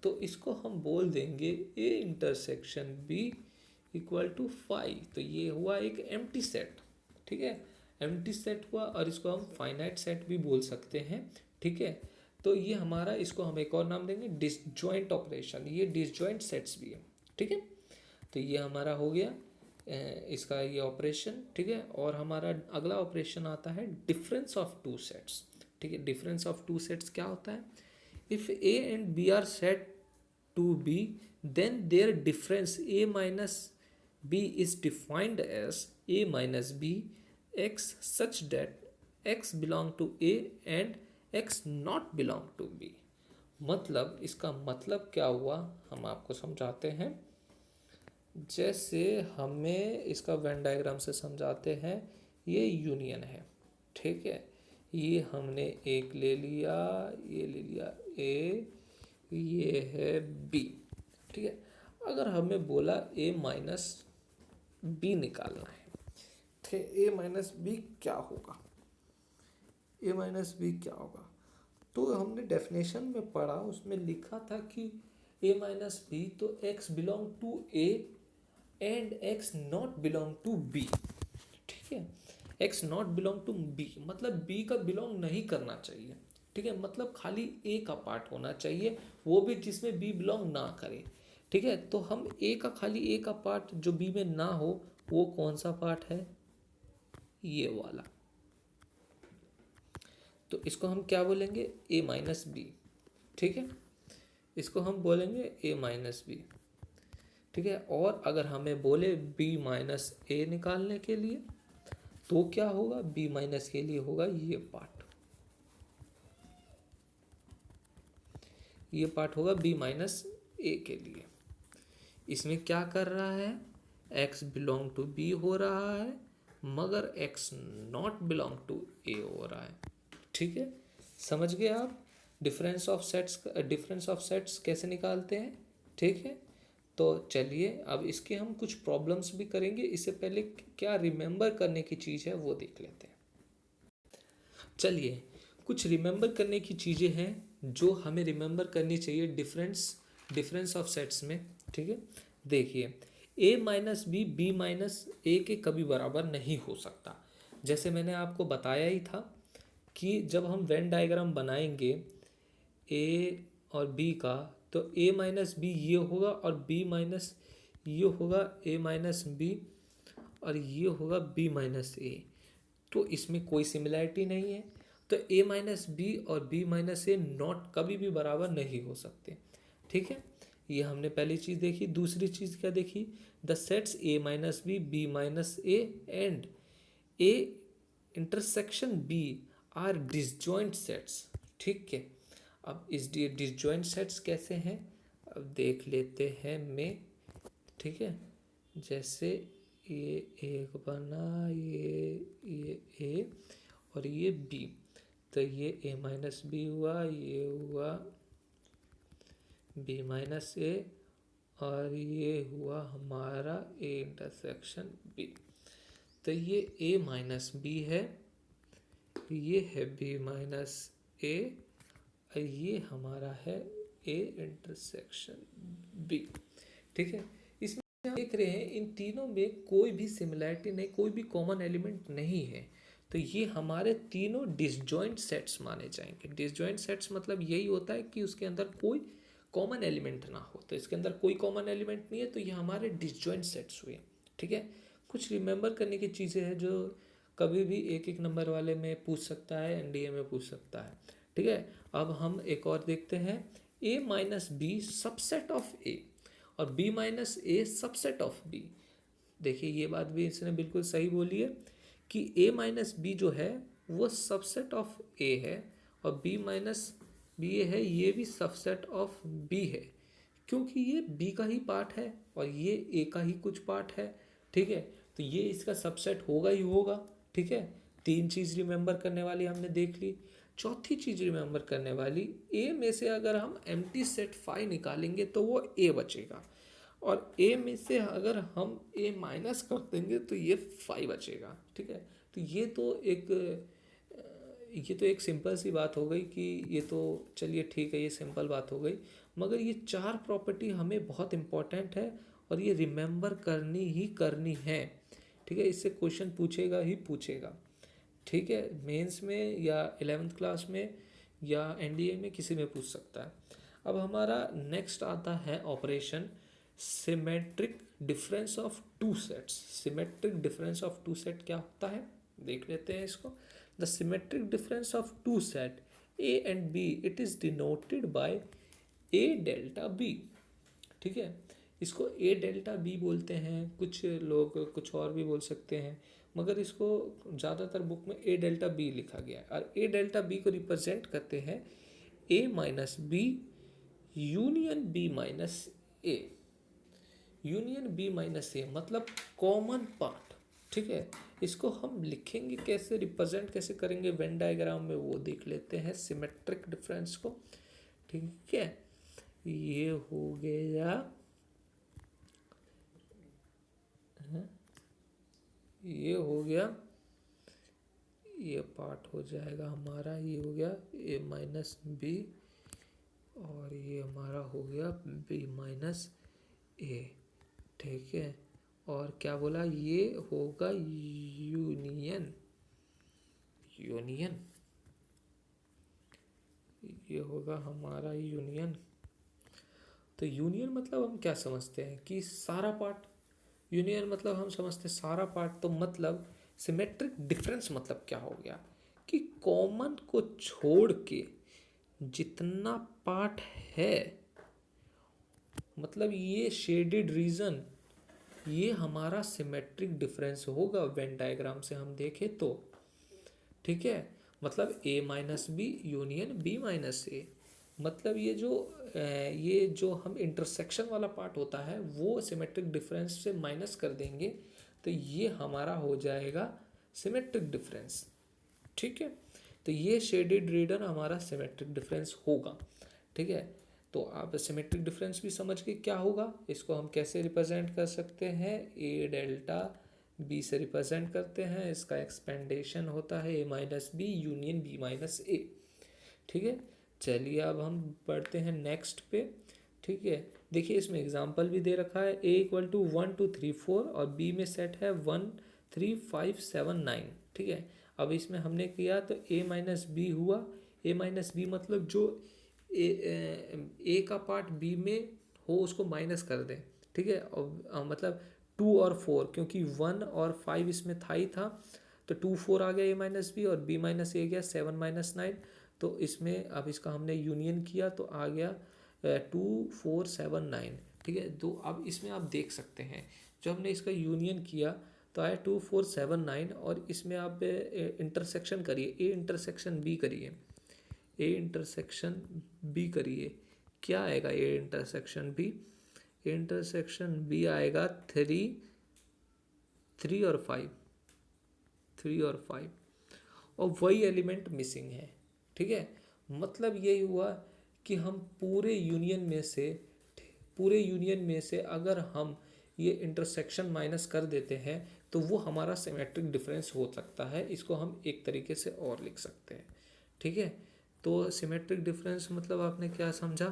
तो इसको हम बोल देंगे A intersection B equal to 5। तो ये हुआ एक एम्प्टी सेट, ठीक है, एम्प्टी सेट हुआ और इसको हम फाइनाइट सेट भी बोल सकते हैं, ठीक है। तो ये हमारा, इसको हम एक और नाम देंगे डिसजॉइंट ऑपरेशन, ये डिसजॉइंट सेट्स भी है, ठीक है। तो ये हमारा हो गया इसका ये ऑपरेशन, ठीक है। और हमारा अगला ऑपरेशन आता है डिफरेंस ऑफ टू सेट्स, ठीक है। डिफरेंस ऑफ टू सेट्स क्या होता है, if A and B are set to be then their difference a minus b is defined as a minus b x such that x belong to a and x not belong to b। मतलब इसका मतलब क्या हुआ, हम आपको समझाते हैं। जैसे हमें इसका वेन डायग्राम से समझाते हैं, ये यूनियन है, ठीक है। ये हमने एक ले लिया, ये ले लिया ए, ये है बी, ठीक है। अगर हमें बोला ए माइनस बी निकालना है, ठीक है, ए माइनस बी क्या होगा, ए माइनस बी क्या होगा। तो हमने डेफिनेशन में पढ़ा, उसमें लिखा था कि ए माइनस बी तो x belong to A and x not belong to B, ठीक है। X not belong to B मतलब बी का बिलोंग नहीं करना चाहिए, ठीक है, मतलब खाली ए का पार्ट होना चाहिए, वो भी जिसमें बी बिलोंग ना करे, ठीक है। तो हम ए का, खाली ए का पार्ट जो बी में ना हो, वो कौन सा पार्ट है, ये वाला। तो इसको हम क्या बोलेंगे, ए माइनस बी, ठीक है। इसको हम बोलेंगे ए माइनस बी, ठीक है। और अगर हमें बोले बी माइनस ए निकालने के लिए, तो क्या होगा, बी माइनस के लिए होगा ये पार्ट, ये पार्ट होगा बी माइनस ए के लिए। इसमें क्या कर रहा है, x बिलोंग टू बी हो रहा है मगर x नॉट बिलोंग टू ए हो रहा है, ठीक है। समझ गए आप difference of sets, difference of sets कैसे निकालते हैं, ठीक है। तो चलिए अब इसके हम कुछ प्रॉब्लम्स भी करेंगे, इससे पहले क्या रिमेंबर करने की चीज़ है वो देख लेते हैं। चलिए कुछ रिमेंबर करने की चीज़ें हैं जो हमें रिमेंबर करनी चाहिए डिफरेंस ऑफ सेट्स में, ठीक है। देखिए ए माइनस बी बी माइनस ए के कभी बराबर नहीं हो सकता। जैसे मैंने आपको बताया ही था कि जब हम वेन डायग्राम बनाएंगे ए और बी का, तो ए माइनस बी ये होगा और बी माइनस ये होगा, ए माइनस बी और ये होगा बी माइनस ए। तो इसमें कोई सिमिलैरिटी नहीं है, तो ए माइनस बी और बी माइनस ए नॉट कभी भी बराबर नहीं हो सकते, ठीक है। ये हमने पहली चीज़ देखी। दूसरी चीज़ क्या देखी, the sets A minus B B minus A and A intersection B are disjoint sets. ठीक है, अब इस डिसजॉइंट सेट्स कैसे हैं अब देख लेते हैं मैं। ठीक है, जैसे ये एक बना, ये ए और ये बी, तो ये ए माइनस बी हुआ, ये हुआ बी माइनस ए, और ये हुआ हमारा ए इंटरसेक्शन बी। तो ये ए माइनस बी है, ये है बी माइनस ए, और ये हमारा है ए इंटरसेक्शन बी। ठीक है, इसमें देख रहे हैं इन तीनों में कोई भी सिमिलैरिटी नहीं, कोई भी कॉमन एलिमेंट नहीं है, तो ये हमारे तीनों डिसजॉइंट सेट्स माने जाएंगे। डिसजॉइंट सेट्स मतलब यही होता है कि उसके अंदर कोई कॉमन एलिमेंट ना हो, तो इसके अंदर कोई कॉमन एलिमेंट नहीं है, तो ये हमारे डिसजॉइंट सेट्स हुए। ठीक है, कुछ रिमेंबर करने की चीज़ें हैं जो कभी भी एक एक नंबर वाले में पूछ सकता है, एनडीए में पूछ सकता है। ठीक है, अब हम एक और देखते हैं, A minus B subset of A और B minus A subset of B. देखिए ये बात भी इसने बिल्कुल सही बोली है कि ए माइनस बी जो है वो सबसेट ऑफ ए है, और बी माइनस बी ए है, ये भी सबसेट ऑफ बी है, क्योंकि ये बी का ही पार्ट है और ये ए का ही कुछ पार्ट है। ठीक है, तो ये इसका सबसेट होगा ही होगा। ठीक है, तीन चीज़ रिमेंबर करने वाली हमने देख ली। चौथी चीज़ रिमेंबर करने वाली, ए में से अगर हम एम्प्टी सेट फाई निकालेंगे तो वो ए बचेगा, और ए में से अगर हम ए माइनस कर देंगे तो ये फाइव बचेगा। ठीक है, तो ये तो एक सिंपल सी बात हो गई कि ये तो चलिए ठीक है, ये सिंपल बात हो गई, मगर ये चार प्रॉपर्टी हमें बहुत इम्पोर्टेंट है और ये रिमेंबर करनी ही करनी है। ठीक है, इससे क्वेश्चन पूछेगा ही पूछेगा। ठीक है, मेंस में या 11th क्लास में या एनडीए में किसी में पूछ सकता है। अब हमारा नेक्स्ट आता है operation symmetric difference of two sets. Symmetric difference of two set क्या होता है देख लेते हैं इसको। The symmetric difference of two set A and B, it is denoted by A delta B. ठीक है, इसको ए डेल्टा बी बोलते हैं, कुछ लोग कुछ और भी बोल सकते हैं, मगर इसको ज़्यादातर बुक में ए डेल्टा बी लिखा गया है, और ए डेल्टा बी को रिप्रेजेंट करते हैं A minus B union B minus A. Union B minus A मतलब कॉमन पार्ट। ठीक है, इसको हम लिखेंगे कैसे, रिप्रेजेंट कैसे करेंगे वेन डायग्राम में, वो देख लेते हैं सिमेट्रिक डिफरेंस को। ठीक है, ये हो गया, ये हो गया, ये पार्ट हो जाएगा हमारा, ये हो गया ए माइनस बी, और ये हमारा हो गया बी माइनस ए। ठीक है, और क्या बोला, ये होगा यूनियन, यूनियन, ये होगा हमारा यूनियन। तो यूनियन मतलब हम क्या समझते हैं कि सारा पार्ट, यूनियन मतलब हम समझते हैं सारा पार्ट, तो मतलब सिमेट्रिक डिफरेंस मतलब क्या हो गया कि कॉमन को छोड़ के जितना पार्ट है, मतलब ये शेडेड रीजन, ये हमारा सिमेट्रिक डिफरेंस होगा वेन डायग्राम से हम देखें तो। ठीक है, मतलब A minus B union B minus A, मतलब ये जो हम इंटरसेक्शन वाला पार्ट होता है वो सिमेट्रिक डिफरेंस से माइनस कर देंगे, तो ये हमारा हो जाएगा सिमेट्रिक डिफरेंस। ठीक है, तो ये शेडेड रीजन हमारा सिमेट्रिक डिफरेंस होगा। ठीक है, तो आप सिमेट्रिक डिफरेंस भी समझ के क्या होगा, इसको हम कैसे रिप्रेजेंट कर सकते हैं, ए डेल्टा बी से रिप्रेजेंट करते हैं, इसका एक्सपेंडेशन होता है A minus B union B minus A. ठीक है, चलिए अब हम बढ़ते हैं नेक्स्ट पे। ठीक है, देखिए इसमें एग्जांपल भी दे रखा है, ए इक्वल टू 1 2 3 4 और बी में सेट है 1 3 5 7 9। ठीक है, अब इसमें हमने किया तो ए माइनस बी हुआ, ए माइनस बी मतलब जो ए का पार्ट बी में हो उसको माइनस कर दें। ठीक है, और मतलब 2 और 4, क्योंकि 1 और 5 इसमें था ही था, तो 2 4 आ गया ए माइनस बी, और बी माइनस ए गया 7 माइनस 9। तो इसमें अब इसका हमने यूनियन किया तो आ गया 2 4 7 9। ठीक है, तो अब इसमें आप देख सकते हैं जब हमने इसका यूनियन किया तो तो आया 2479 और इसमें आप इंटरसेक्शन करिए, ए इंटरसेक्शन बी करिए, ए इंटरसेक्शन बी करिए, क्या आएगा A intersection B? A intersection B आएगा 3 और 5, 3 और 5 और वही एलिमेंट मिसिंग है। ठीक है, मतलब यही हुआ कि हम पूरे यूनियन में से अगर हम ये इंटरसेक्शन माइनस कर देते हैं तो वो हमारा सिमेट्रिक डिफरेंस हो सकता है। इसको हम एक तरीके से और लिख सकते हैं। ठीक है, तो सिमेट्रिक डिफरेंस मतलब आपने क्या समझा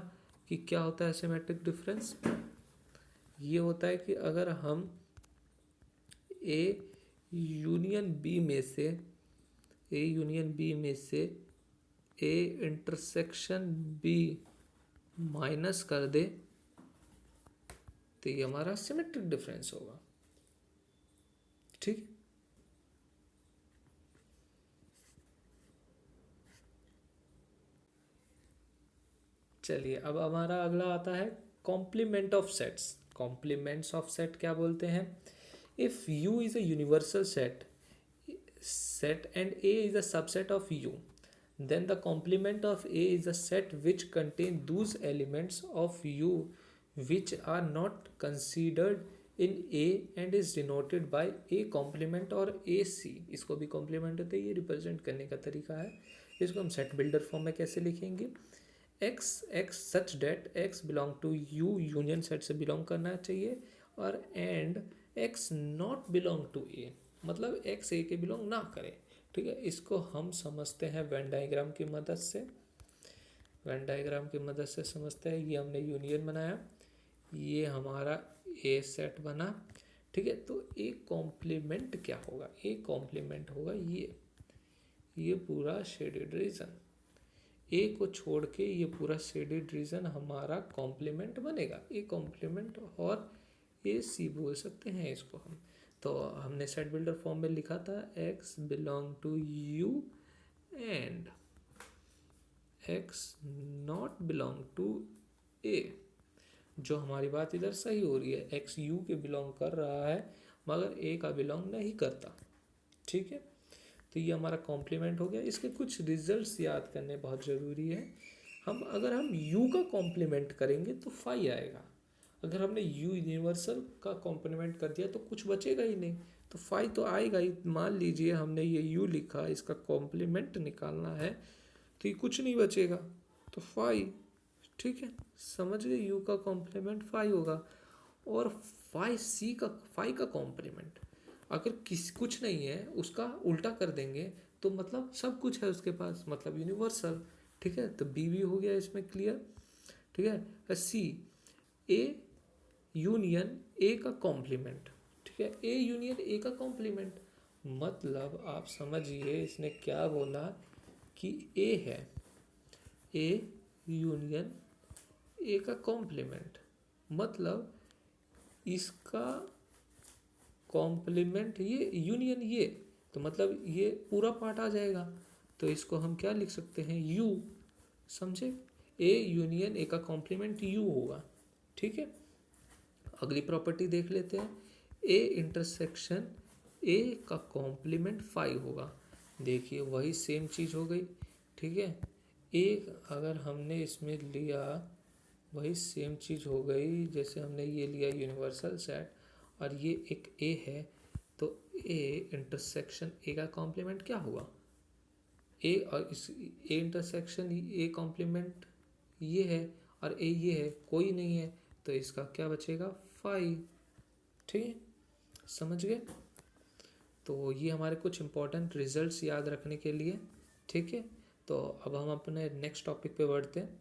कि क्या होता है सिमेट्रिक डिफरेंस? ये होता है कि अगर हम ए यूनियन बी में से ए इंटरसेक्शन बी माइनस कर दे तो ये हमारा सिमेट्रिक डिफरेंस होगा। ठीक, चलिए अब हमारा अगला आता है complement of sets. Complements of set क्या बोलते हैं? If U is a universal set and A is a subset of U, then the complement of A is a set which contain those elements of U which are not considered in A and is denoted by A complement और AC। इसको भी complement होते हैं, ये represent करने का तरीका है। इसको हम सेट बिल्डर फॉर्म में कैसे लिखेंगे? x such that x belong to U, union set से बिलोंग करना चाहिए, और and x not belong to A, मतलब x A के बिलोंग ना करे। ठीक है, इसको हम समझते हैं वेन डायग्राम की मदद से। वेन डायग्राम की मदद से समझते हैं। ये हमने यूनियन बनाया, ये हमारा A सेट बना। ठीक है, तो A कॉम्प्लीमेंट क्या होगा? A कॉम्प्लीमेंट होगा ये पूरा शेडेड रीजन। ए को छोड़ के ये पूरा शेडेड रीजन हमारा कॉम्प्लीमेंट बनेगा। ए कॉम्प्लीमेंट और ए सी बोल सकते हैं इसको हम। तो हमने सेट बिल्डर फॉर्म में लिखा था x belong to U and x not belong to A. जो हमारी बात इधर सही हो रही है, x u के बिलोंग कर रहा है मगर a का बिलोंग नहीं करता। ठीक है, तो ये हमारा कॉम्प्लीमेंट हो गया। इसके कुछ रिजल्ट्स याद करने बहुत ज़रूरी है। अगर हम u का कॉम्प्लीमेंट करेंगे तो फाई आएगा। अगर हमने u यूनिवर्सल का कॉम्प्लीमेंट कर दिया तो कुछ बचेगा ही नहीं, तो फाई तो आएगा ही। मान लीजिए हमने ये u लिखा, इसका कॉम्प्लीमेंट निकालना है तो ये कुछ नहीं बचेगा, तो फाई। ठीक है, समझ गए, u का कॉम्प्लीमेंट फाई होगा। और फाई का कॉम्प्लीमेंट अगर कुछ नहीं है उसका उल्टा कर देंगे तो मतलब सब कुछ है उसके पास, मतलब यूनिवर्सल। ठीक है, तो बी भी हो गया इसमें क्लियर। ठीक है, सी ए यूनियन ए का कॉम्प्लीमेंट। ठीक है, ए यूनियन ए का कॉम्प्लीमेंट मतलब आप समझिए इसने क्या बोला कि ए है, ए यूनियन ए का कॉम्प्लीमेंट, मतलब इसका कॉम्प्लीमेंट ये यूनियन ये, तो मतलब ये पूरा पार्ट आ जाएगा। तो इसको हम क्या लिख सकते हैं? यू। समझे, ए यूनियन ए का कॉम्प्लीमेंट यू होगा। ठीक है, अगली प्रॉपर्टी देख लेते हैं। ए इंटरसेक्शन ए का कॉम्प्लीमेंट फाइव होगा। देखिए वही सेम चीज़ हो गई। ठीक है, एक अगर हमने इसमें लिया वही सेम चीज़ हो गई, जैसे हमने ये लिया यूनिवर्सल सेट और ये एक ए है, तो ए इंटरसेक्शन ए का कॉम्प्लीमेंट क्या हुआ? ए और इस ए इंटरसेक्शन ए कॉम्प्लीमेंट ये है और ए ये है, कोई नहीं है, तो इसका क्या बचेगा? फाइव। ठीक है, समझ गए? तो ये हमारे कुछ इंपॉर्टेंट रिजल्ट्स याद रखने के लिए। ठीक है, तो अब हम अपने नेक्स्ट टॉपिक पे बढ़ते हैं।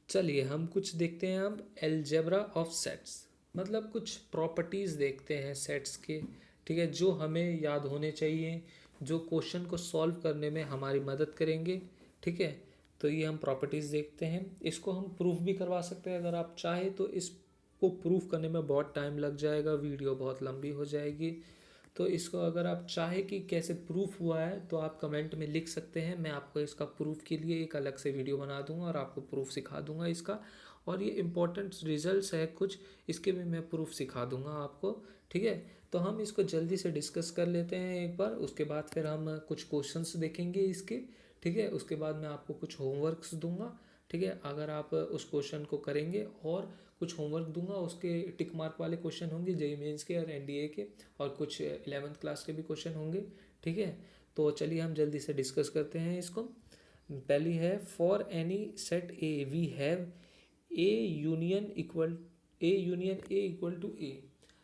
चलिए हम कुछ देखते हैं अब एलजेब्रा ऑफ सेट्स, मतलब कुछ प्रॉपर्टीज़ देखते हैं सेट्स के। ठीक है, जो हमें याद होने चाहिए, जो क्वेश्चन को सॉल्व करने में हमारी मदद करेंगे। ठीक है, तो ये हम प्रॉपर्टीज़ देखते हैं। इसको हम प्रूफ भी करवा सकते हैं अगर आप चाहें तो। इसको प्रूफ करने में बहुत टाइम लग जाएगा, वीडियो बहुत लंबी हो जाएगी। तो इसको अगर आप चाहे कि कैसे प्रूफ हुआ है तो आप कमेंट में लिख सकते हैं। मैं आपको इसका प्रूफ के लिए एक अलग से वीडियो बना दूंगा और आपको प्रूफ सिखा दूंगा इसका। और ये इम्पोर्टेंट रिजल्ट्स है कुछ, इसके भी मैं प्रूफ सिखा दूंगा आपको। ठीक है, तो हम इसको जल्दी से डिस्कस कर लेते हैं एक बार, उसके बाद फिर हम कुछ क्वेश्चंस देखेंगे इसके। ठीक है, उसके बाद मैं आपको कुछ होमवर्क्स दूंगा। ठीक है, अगर आप उस क्वेश्चन को करेंगे और कुछ होमवर्क दूंगा, उसके टिक मार्क वाले क्वेश्चन होंगे जेईई मेंस के और एनडीए के, और कुछ 11th क्लास के भी क्वेश्चन होंगे। ठीक है, तो चलिए हम जल्दी से डिस्कस करते हैं इसको। पहली है, for any set A we have A equal to A.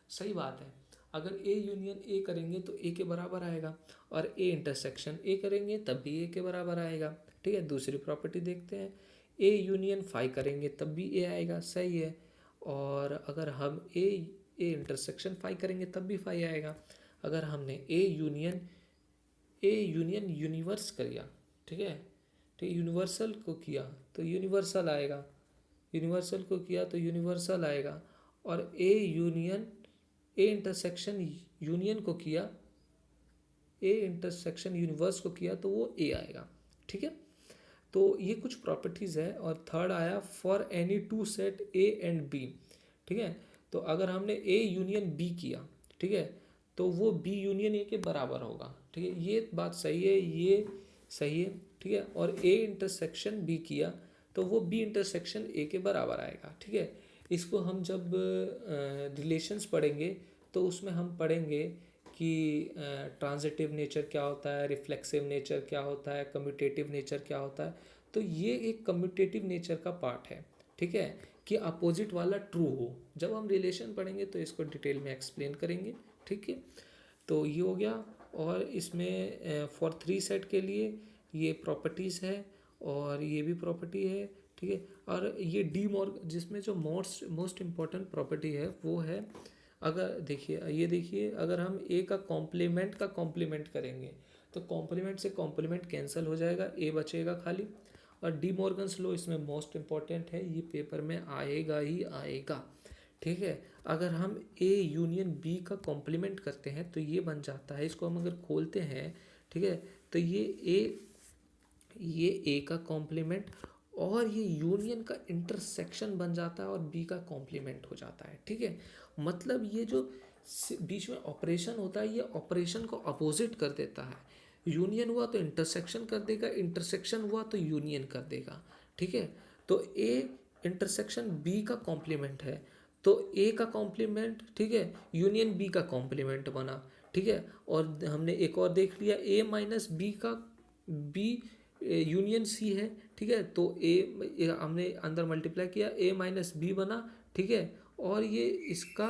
सही बात है, अगर ए यूनियन ए करेंगे तो ए के बराबर आएगा, और ए इंटरसेक्शन ए करेंगे तब भी ए के बराबर आएगा। ठीक है, दूसरी प्रॉपर्टी देखते हैं, ए यूनियन फाई करेंगे तब भी ए आएगा। सही है, और अगर हम ए इंटरसेक्शन फाई करेंगे तब भी फाई आएगा। अगर हमने ए यूनियन यूनिवर्स कर लिया, ठीक है, तो यूनिवर्सल को किया तो यूनिवर्सल आएगा, यूनिवर्सल को किया तो यूनिवर्सल आएगा, और ए इंटरसेक्शन यूनियन को किया, ए इंटरसेक्शन यूनिवर्स को किया तो वो ए आएगा। ठीक है, तो ये कुछ प्रॉपर्टीज़ है। और थर्ड आया, for any two set A and B. ठीक है, तो अगर हमने ए यूनियन बी किया, ठीक है, तो वो बी यूनियन ए के बराबर होगा। ठीक है, ये बात सही है, ये सही है। ठीक है, और ए इंटरसेक्शन बी किया तो वो बी इंटरसेक्शन ए के बराबर आएगा। ठीक है, इसको हम जब रिलेशंस पढ़ेंगे तो उसमें हम पढ़ेंगे कि ट्रांजिटिव नेचर क्या होता है, रिफ्लेक्सिव नेचर क्या होता है, कम्यूटेटिव नेचर क्या होता है। तो ये एक कम्यूटेटिव नेचर का पार्ट है। ठीक है, कि अपोजिट वाला ट्रू हो। जब हम रिलेशन पढ़ेंगे तो इसको डिटेल में एक्सप्लेन करेंगे। ठीक है, तो ये हो गया। और इसमें फॉर 3 सेट के लिए ये प्रॉपर्टीज़ है और ये भी प्रॉपर्टी है। ठीक है, और ये डी मॉर्गन, जिसमें जो मोस्ट इम्पॉर्टेंट प्रॉपर्टी है वो है, अगर देखिए, ये देखिए, अगर हम ए का कॉम्प्लीमेंट करेंगे तो कॉम्प्लीमेंट से कॉम्प्लीमेंट कैंसिल हो जाएगा, ए बचेगा खाली। और डी मॉर्गन्स लॉ इसमें मोस्ट इम्पॉर्टेंट है, ये पेपर में आएगा ही आएगा। ठीक है, अगर हम ए यूनियन बी का कॉम्प्लीमेंट करते हैं तो ये बन जाता है, इसको हम अगर खोलते हैं, ठीक है, तो ये ए का कॉम्प्लीमेंट और ये यूनियन का इंटरसेक्शन बन जाता है और बी का कॉम्प्लीमेंट हो जाता है। ठीक है, मतलब ये जो बीच में ऑपरेशन होता है, ये ऑपरेशन को अपोजिट कर देता है। यूनियन हुआ तो इंटरसेक्शन कर देगा, इंटरसेक्शन हुआ तो यूनियन कर देगा। ठीक है, तो ए इंटरसेक्शन बी का कॉम्प्लीमेंट है, तो ए का कॉम्प्लीमेंट, ठीक है, यूनियन बी का कॉम्प्लीमेंट बना। ठीक है, और हमने एक और देख लिया, ए माइनस बी का बी यूनियन सी है। ठीक है, तो ए हमने अंदर मल्टीप्लाई किया, ए माइनस बी बना। ठीक है, और ये इसका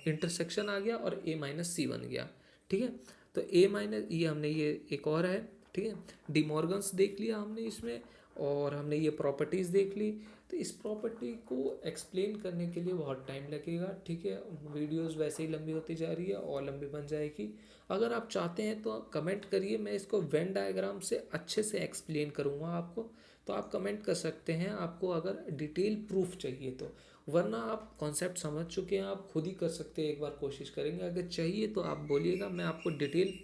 इंटरसेक्शन आ गया और ए माइनस सी बन गया। ठीक है, तो ए माइनस, ये हमने, ये एक और है। ठीक है, डिमॉर्गन्स देख लिया हमने इसमें, और हमने ये प्रॉपर्टीज़ देख ली। तो इस प्रॉपर्टी को एक्सप्लेन करने के लिए बहुत टाइम लगेगा। ठीक है, वीडियोस वैसे ही लंबी होती जा रही है और लंबी बन जाएगी। अगर आप चाहते हैं तो कमेंट करिए, मैं इसको वेन डायग्राम से अच्छे से एक्सप्लेन करूँगा आपको। तो आप कमेंट कर सकते हैं आपको अगर डिटेल प्रूफ चाहिए तो, वरना आप कॉन्सेप्ट समझ चुके हैं, आप खुद ही कर सकते हैं, एक बार कोशिश करेंगे। अगर चाहिए तो आप बोलिएगा, मैं आपको डिटेल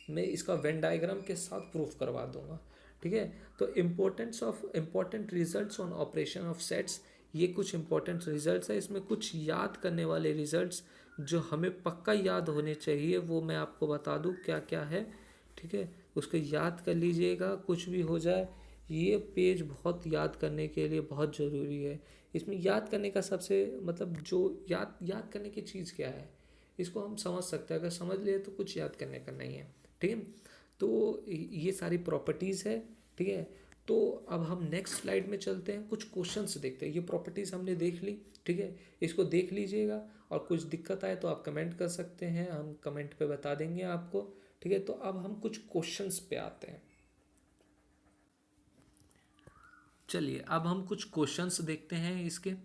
में इसका वेन डायग्राम के साथ प्रूफ करवा दूंगा। ठीक है, तो important results on operation of sets, ये कुछ इंपॉर्टेंट रिजल्ट्स है। इसमें कुछ याद करने वाले रिजल्ट्स जो हमें पक्का याद होने चाहिए वो मैं आपको बता दूं क्या क्या है। ठीक है, उसको याद कर लीजिएगा, कुछ भी हो जाए। ये पेज बहुत याद करने के लिए बहुत ज़रूरी है। इसमें याद करने का सबसे मतलब जो याद करने की चीज़ क्या है, इसको हम समझ सकते हैं। अगर समझ लिए तो कुछ याद करने का नहीं है। ठीक है, तो ये सारी प्रॉपर्टीज़ है। ठीक है, तो अब हम नेक्स्ट स्लाइड में चलते हैं, कुछ क्वेश्चंस देखते हैं। ये प्रॉपर्टीज़ हमने देख ली। ठीक है, इसको देख लीजिएगा, और कुछ दिक्कत आए तो आप कमेंट कर सकते हैं, हम कमेंट पे बता देंगे आपको। ठीक है, तो अब हम कुछ क्वेश्चंस पे आते हैं। चलिए, अब हम कुछ क्वेश्चंस देखते हैं इसके,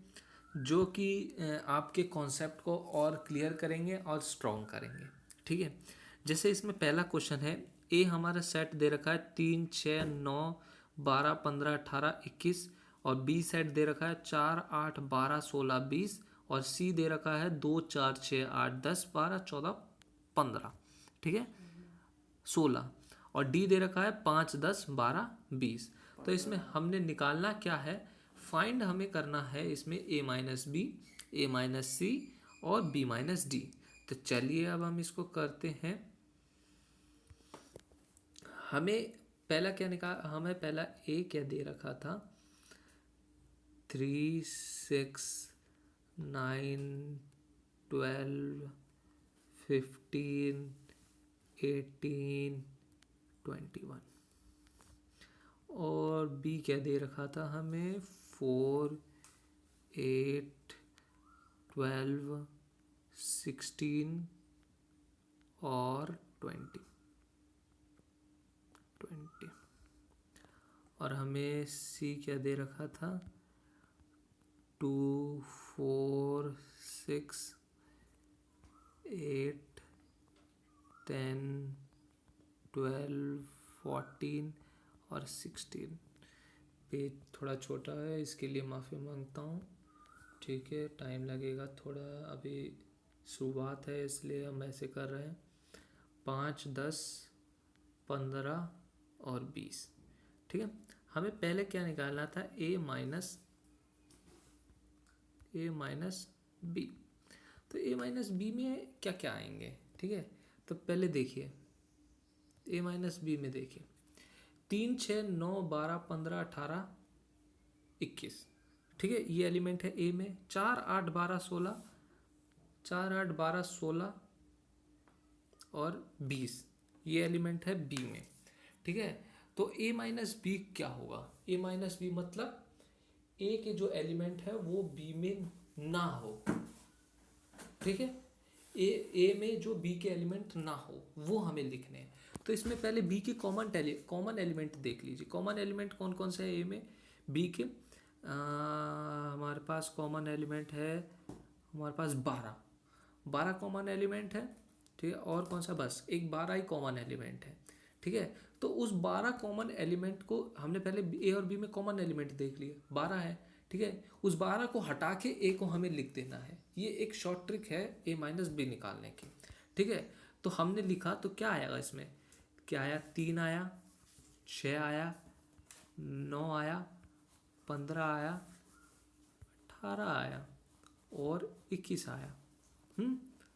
जो कि आपके कॉन्सेप्ट को और क्लियर करेंगे और स्ट्रॉन्ग करेंगे। ठीक है, जैसे इसमें पहला क्वेश्चन है, ए हमारा सेट दे रखा है 3, 6, 9, 12, 15, 18, 21, और बी सेट दे रखा है 4, 8, 12, 16, 20, और सी दे रखा है 2, 4, 6, 8, 10, 12, 14, 15। ठीक है, 16, और डी दे रखा है 5, 10, 12, 20। तो इसमें हमने निकालना क्या है, फाइंड हमें करना है इसमें ए माइनस बी, ए माइनस सी और बी माइनस डी। तो चलिए अब हम इसको करते हैं। हमें पहला क्या हमें पहला ए क्या दे रखा था, 3, 6, 9, 12, 15, 18, 21। और बी क्या दे रखा था हमें, 4, 8, 12, 16 और 20। और हमें सी क्या दे रखा था, 2, 4, 6, 8, 10, 12, 14 और 16। पेज थोड़ा छोटा है, इसके लिए माफ़ी मांगता हूँ। ठीक है, टाइम लगेगा थोड़ा, अभी शुरुआत है इसलिए हम ऐसे कर रहे हैं। 5, 10, 15 और 20। ठीक है, हमें पहले क्या निकालना था, ए माइनस बी। तो ए माइनस बी में क्या क्या आएंगे। ठीक है, तो पहले देखिए ए माइनस बी में देखिए 3, 6, 9, 12, 15, 18, 21। ठीक है, ये एलिमेंट है ए में। 4, 8, 12, 16, 4, 8, 12, 16 और 20, ये एलिमेंट है बी में। ठीक है, तो ए माइनस बी क्या होगा, ए माइनस बी मतलब ए के जो एलिमेंट है वो बी में ना हो। ठीक है, ए में जो बी के एलिमेंट ना हो वो हमें लिखने हैं। तो इसमें पहले बी के कॉमन एलिमेंट देख लीजिए। कॉमन एलिमेंट कौन कौन से है ए में, बी के हमारे पास कॉमन एलिमेंट है, हमारे पास 12 कॉमन एलिमेंट है। ठीक है, और कौन सा, बस एक 12 ही कॉमन एलिमेंट है। ठीक है, तो उस 12 कॉमन एलिमेंट को हमने पहले ए और बी में कॉमन एलिमेंट देख लिए, 12 है। ठीक है, उस 12 को हटा के ए को हमें लिख देना है। ये एक शॉर्ट ट्रिक है ए माइनस बी निकालने की। ठीक है, तो हमने लिखा तो क्या आएगा इसमें, क्या आया, 3 आया, 6 आया, 9 आया, 15 आया, 18 आया और 21 आया।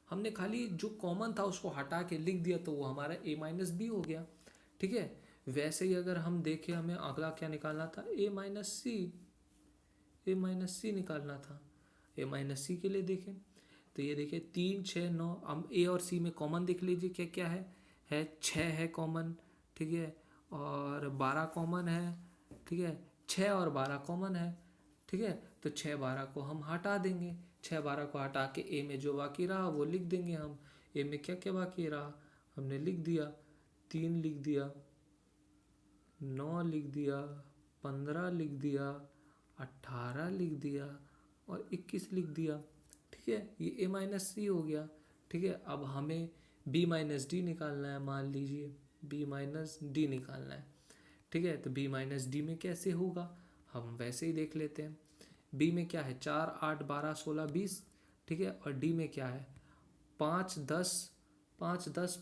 हमने खाली जो कॉमन था उसको हटा के लिख दिया तो वो हमारा ए माइनस बी हो गया। ठीक है, वैसे ही अगर हम देखें हमें अगला क्या निकालना था, ए माइनस सी निकालना था। ए माइनस सी के लिए देखें तो ये देखिए 3, 6, 9, हम ए और सी में कॉमन देख लीजिए क्या क्या है 6 है कॉमन। ठीक है, और 12 कॉमन है। ठीक है, 6 और 12 कॉमन है। ठीक है, तो 6, 12 को हम हटा देंगे। 6, 12 को हटा के ए में जो बाकी रहा वो लिख देंगे हम। ए में क्या क्या बाकी रहा हमने लिख दिया, 3 लिख दिया, 9 लिख दिया, 15 लिख दिया, 18 लिख दिया और 21 लिख दिया। ठीक है, ये ए माइनस सी हो गया। ठीक है, अब हमें बी माइनस डी निकालना है, मान लीजिए बी माइनस डी निकालना है। ठीक है, तो बी माइनस डी में कैसे होगा, हम वैसे ही देख लेते हैं। बी में क्या है, 4, 8, 12, 16, 20। ठीक है, और डी में क्या है, 5, 10,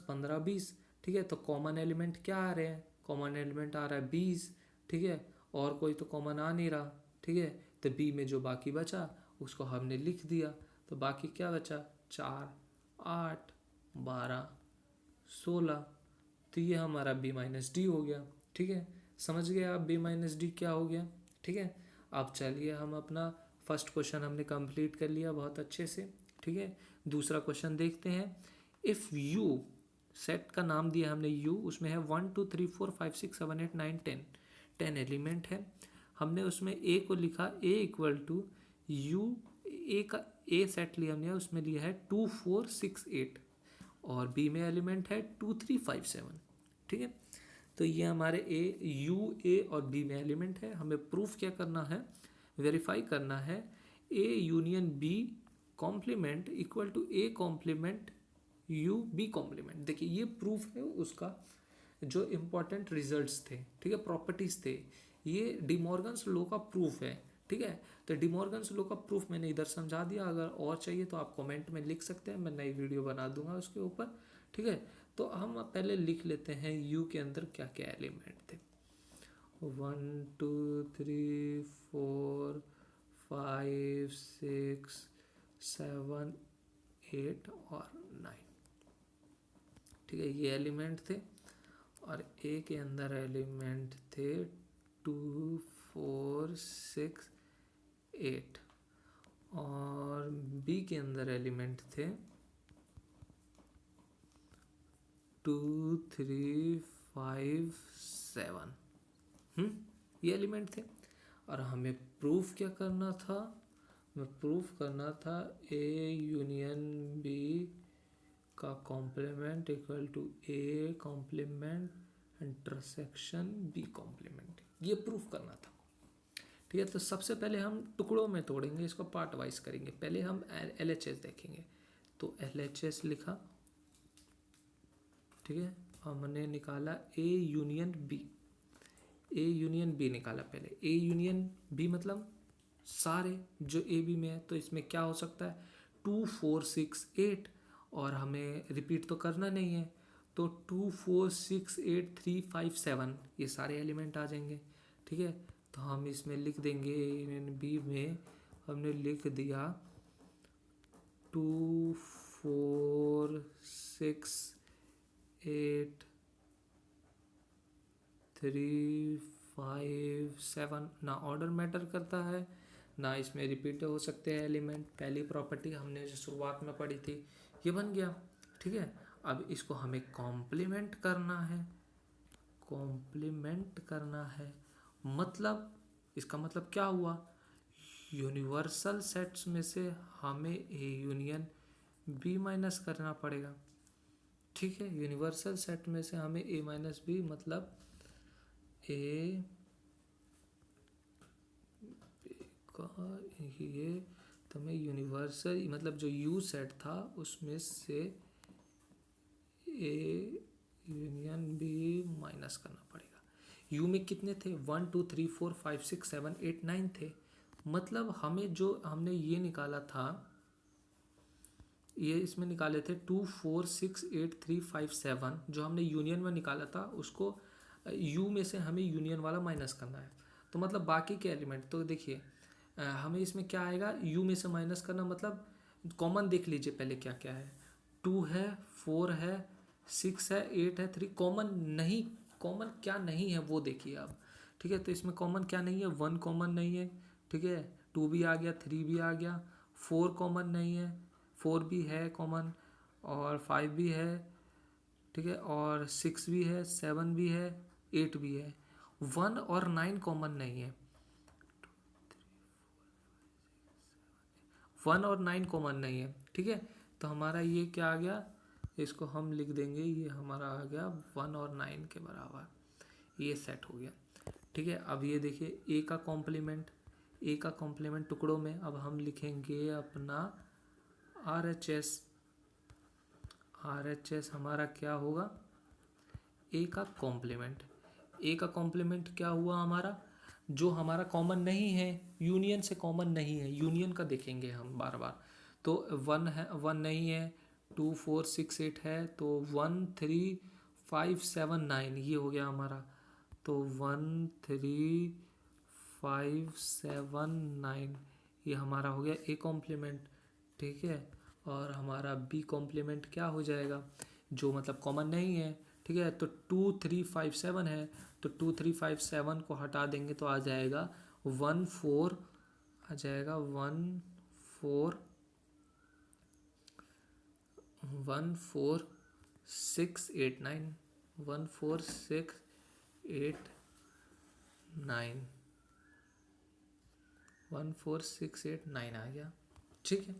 15, 20। ठीक है, तो कॉमन एलिमेंट क्या आ रहे हैं, कॉमन एलिमेंट आ रहा है 20। ठीक है, और कोई तो कॉमन आ नहीं रहा। ठीक है, तो बी में जो बाकी बचा उसको हमने लिख दिया। तो बाकी क्या बचा, 4, 8, 12, 16। तो ये हमारा बी माइनस डी हो गया। ठीक है, समझ गए आप बी माइनस डी क्या हो गया। ठीक है, अब चलिए हम अपना फर्स्ट क्वेश्चन हमने कंप्लीट कर लिया बहुत अच्छे से। ठीक है, दूसरा क्वेश्चन देखते हैं। इफ़ यू, सेट का नाम दिया हमने यू, उसमें है 1, 2, 3, 4, 5, 6, 7, 8, 9, 10 एलिमेंट है। हमने उसमें ए को लिखा ए इक्वल टू यू, ए का ए सेट लिया हमने, उसमें लिया है 2, 4, 6, 8 और बी में एलिमेंट है 2, 3, 5, 7। ठीक है, तो ये हमारे ए और बी में एलिमेंट है। हमें प्रूफ क्या करना है, वेरीफाई करना है A union B complement equal to A complement U B complement. देखिए ये प्रूफ है उसका, जो इम्पोर्टेंट रिजल्ट्स थे। ठीक है, प्रॉपर्टीज थे, ये डिमॉर्गन्स लॉ का प्रूफ है। ठीक है, तो डिमॉर्गन्स लॉ का प्रूफ मैंने इधर समझा दिया। अगर और चाहिए तो आप कमेंट में लिख सकते हैं, मैं नई वीडियो बना दूंगा उसके ऊपर। ठीक है, तो हम पहले लिख लेते हैं यू के अंदर क्या क्या एलिमेंट थे। 1, 2, 3, 4, 5, 6, 7, 8 और 9। ठीक है, ये एलिमेंट थे और ए के अंदर एलिमेंट थे 2 4 6 8 और बी के अंदर एलिमेंट थे 2 3 5 7। ये एलिमेंट थे और हमें प्रूफ क्या करना था? हमें प्रूफ करना था ए यूनियन बी का complement equal to A complement intersection B complement, ये प्रूफ करना था। ठीक है, तो सबसे पहले हम टुकड़ों में तोड़ेंगे, इसको पार्ट वाइज करेंगे। पहले हम LHS देखेंगे, तो LHS लिखा, ठीक है, हमने निकाला A union B. A union B निकाला पहले। ए यूनियन बी मतलब सारे जो ए बी में है, तो इसमें क्या हो सकता है 2 4 6 8 और हमें रिपीट तो करना नहीं है, तो 2 4 6 8 3 5 7 ये सारे एलिमेंट आ जाएंगे। ठीक है, तो हम इसमें लिख देंगे यूनियन बी में हमने लिख दिया 2 4 6 8 3 5 7। ना ऑर्डर मैटर करता है, ना इसमें रिपीट हो सकते हैं एलिमेंट। पहली प्रॉपर्टी हमने जो शुरुआत में पढ़ी थी ये बन गया। ठीक है, अब इसको हमें कॉम्प्लीमेंट करना है। कॉम्प्लीमेंट करना है मतलब इसका मतलब क्या हुआ, यूनिवर्सल सेट्स में से हमें ए यूनियन बी माइनस करना पड़ेगा। ठीक है, यूनिवर्सल सेट में से हमें ए माइनस बी मतलब ए का ये, तो हमें यूनिवर्सल मतलब जो यू सेट था उसमें से ए यूनियन बी माइनस करना पड़ेगा। यू में कितने थे 1 2 3 4 5 6 7 8 9 थे, मतलब हमें जो हमने ये निकाला था, ये इसमें निकाले थे 2 4 6 8 3 5 7 जो हमने यूनियन में निकाला था, उसको यू में से हमें यूनियन वाला माइनस करना है। तो मतलब बाकी के एलिमेंट तो देखिए हमें इसमें क्या आएगा, यू में से माइनस करना मतलब कॉमन देख लीजिए पहले क्या क्या है। 2 है 4 है 6 है 8 है 3, कॉमन नहीं, कॉमन क्या नहीं है वो देखिए आप। ठीक है, तो इसमें कॉमन क्या नहीं है, 1 कॉमन नहीं है। ठीक है, 2 भी आ गया 3 भी आ गया, 4 कॉमन नहीं है, 4 भी है कॉमन और 5 भी है। ठीक है, और 6 भी है 7 भी है 8 भी है। 1 और 9 कॉमन नहीं है, 1 और 9 कॉमन नहीं है। ठीक है, तो हमारा ये क्या आ गया, इसको हम लिख देंगे, ये हमारा आ गया 1 और 9 के बराबर, ये सेट हो गया। ठीक है, अब ये देखिए ए का कॉम्प्लीमेंट, ए का कॉम्प्लीमेंट टुकड़ों में, अब हम लिखेंगे अपना RHS। RHS हमारा क्या होगा, ए का कॉम्प्लीमेंट। ए का कॉम्प्लीमेंट क्या हुआ हमारा, जो हमारा कॉमन नहीं है, यूनियन से कॉमन नहीं है, यूनियन का देखेंगे हम बार बार। तो 1 है, 1 नहीं है, 2 4 6 8 है, तो 1 3 5 7 9 ये हो गया हमारा। तो 1 3 5 7 9 ये हमारा हो गया ए कॉम्प्लीमेंट। ठीक है, और हमारा बी कॉम्प्लीमेंट क्या हो जाएगा, जो मतलब कॉमन नहीं है। ठीक है, तो 2 3 5 7 है, तो 2 3 5 7 को हटा देंगे तो आ जाएगा 1 4, आ जाएगा 1 4 1 4 6 8 9, 1 4 6 8 9, 1 4 6 8 9 आ गया। ठीक है,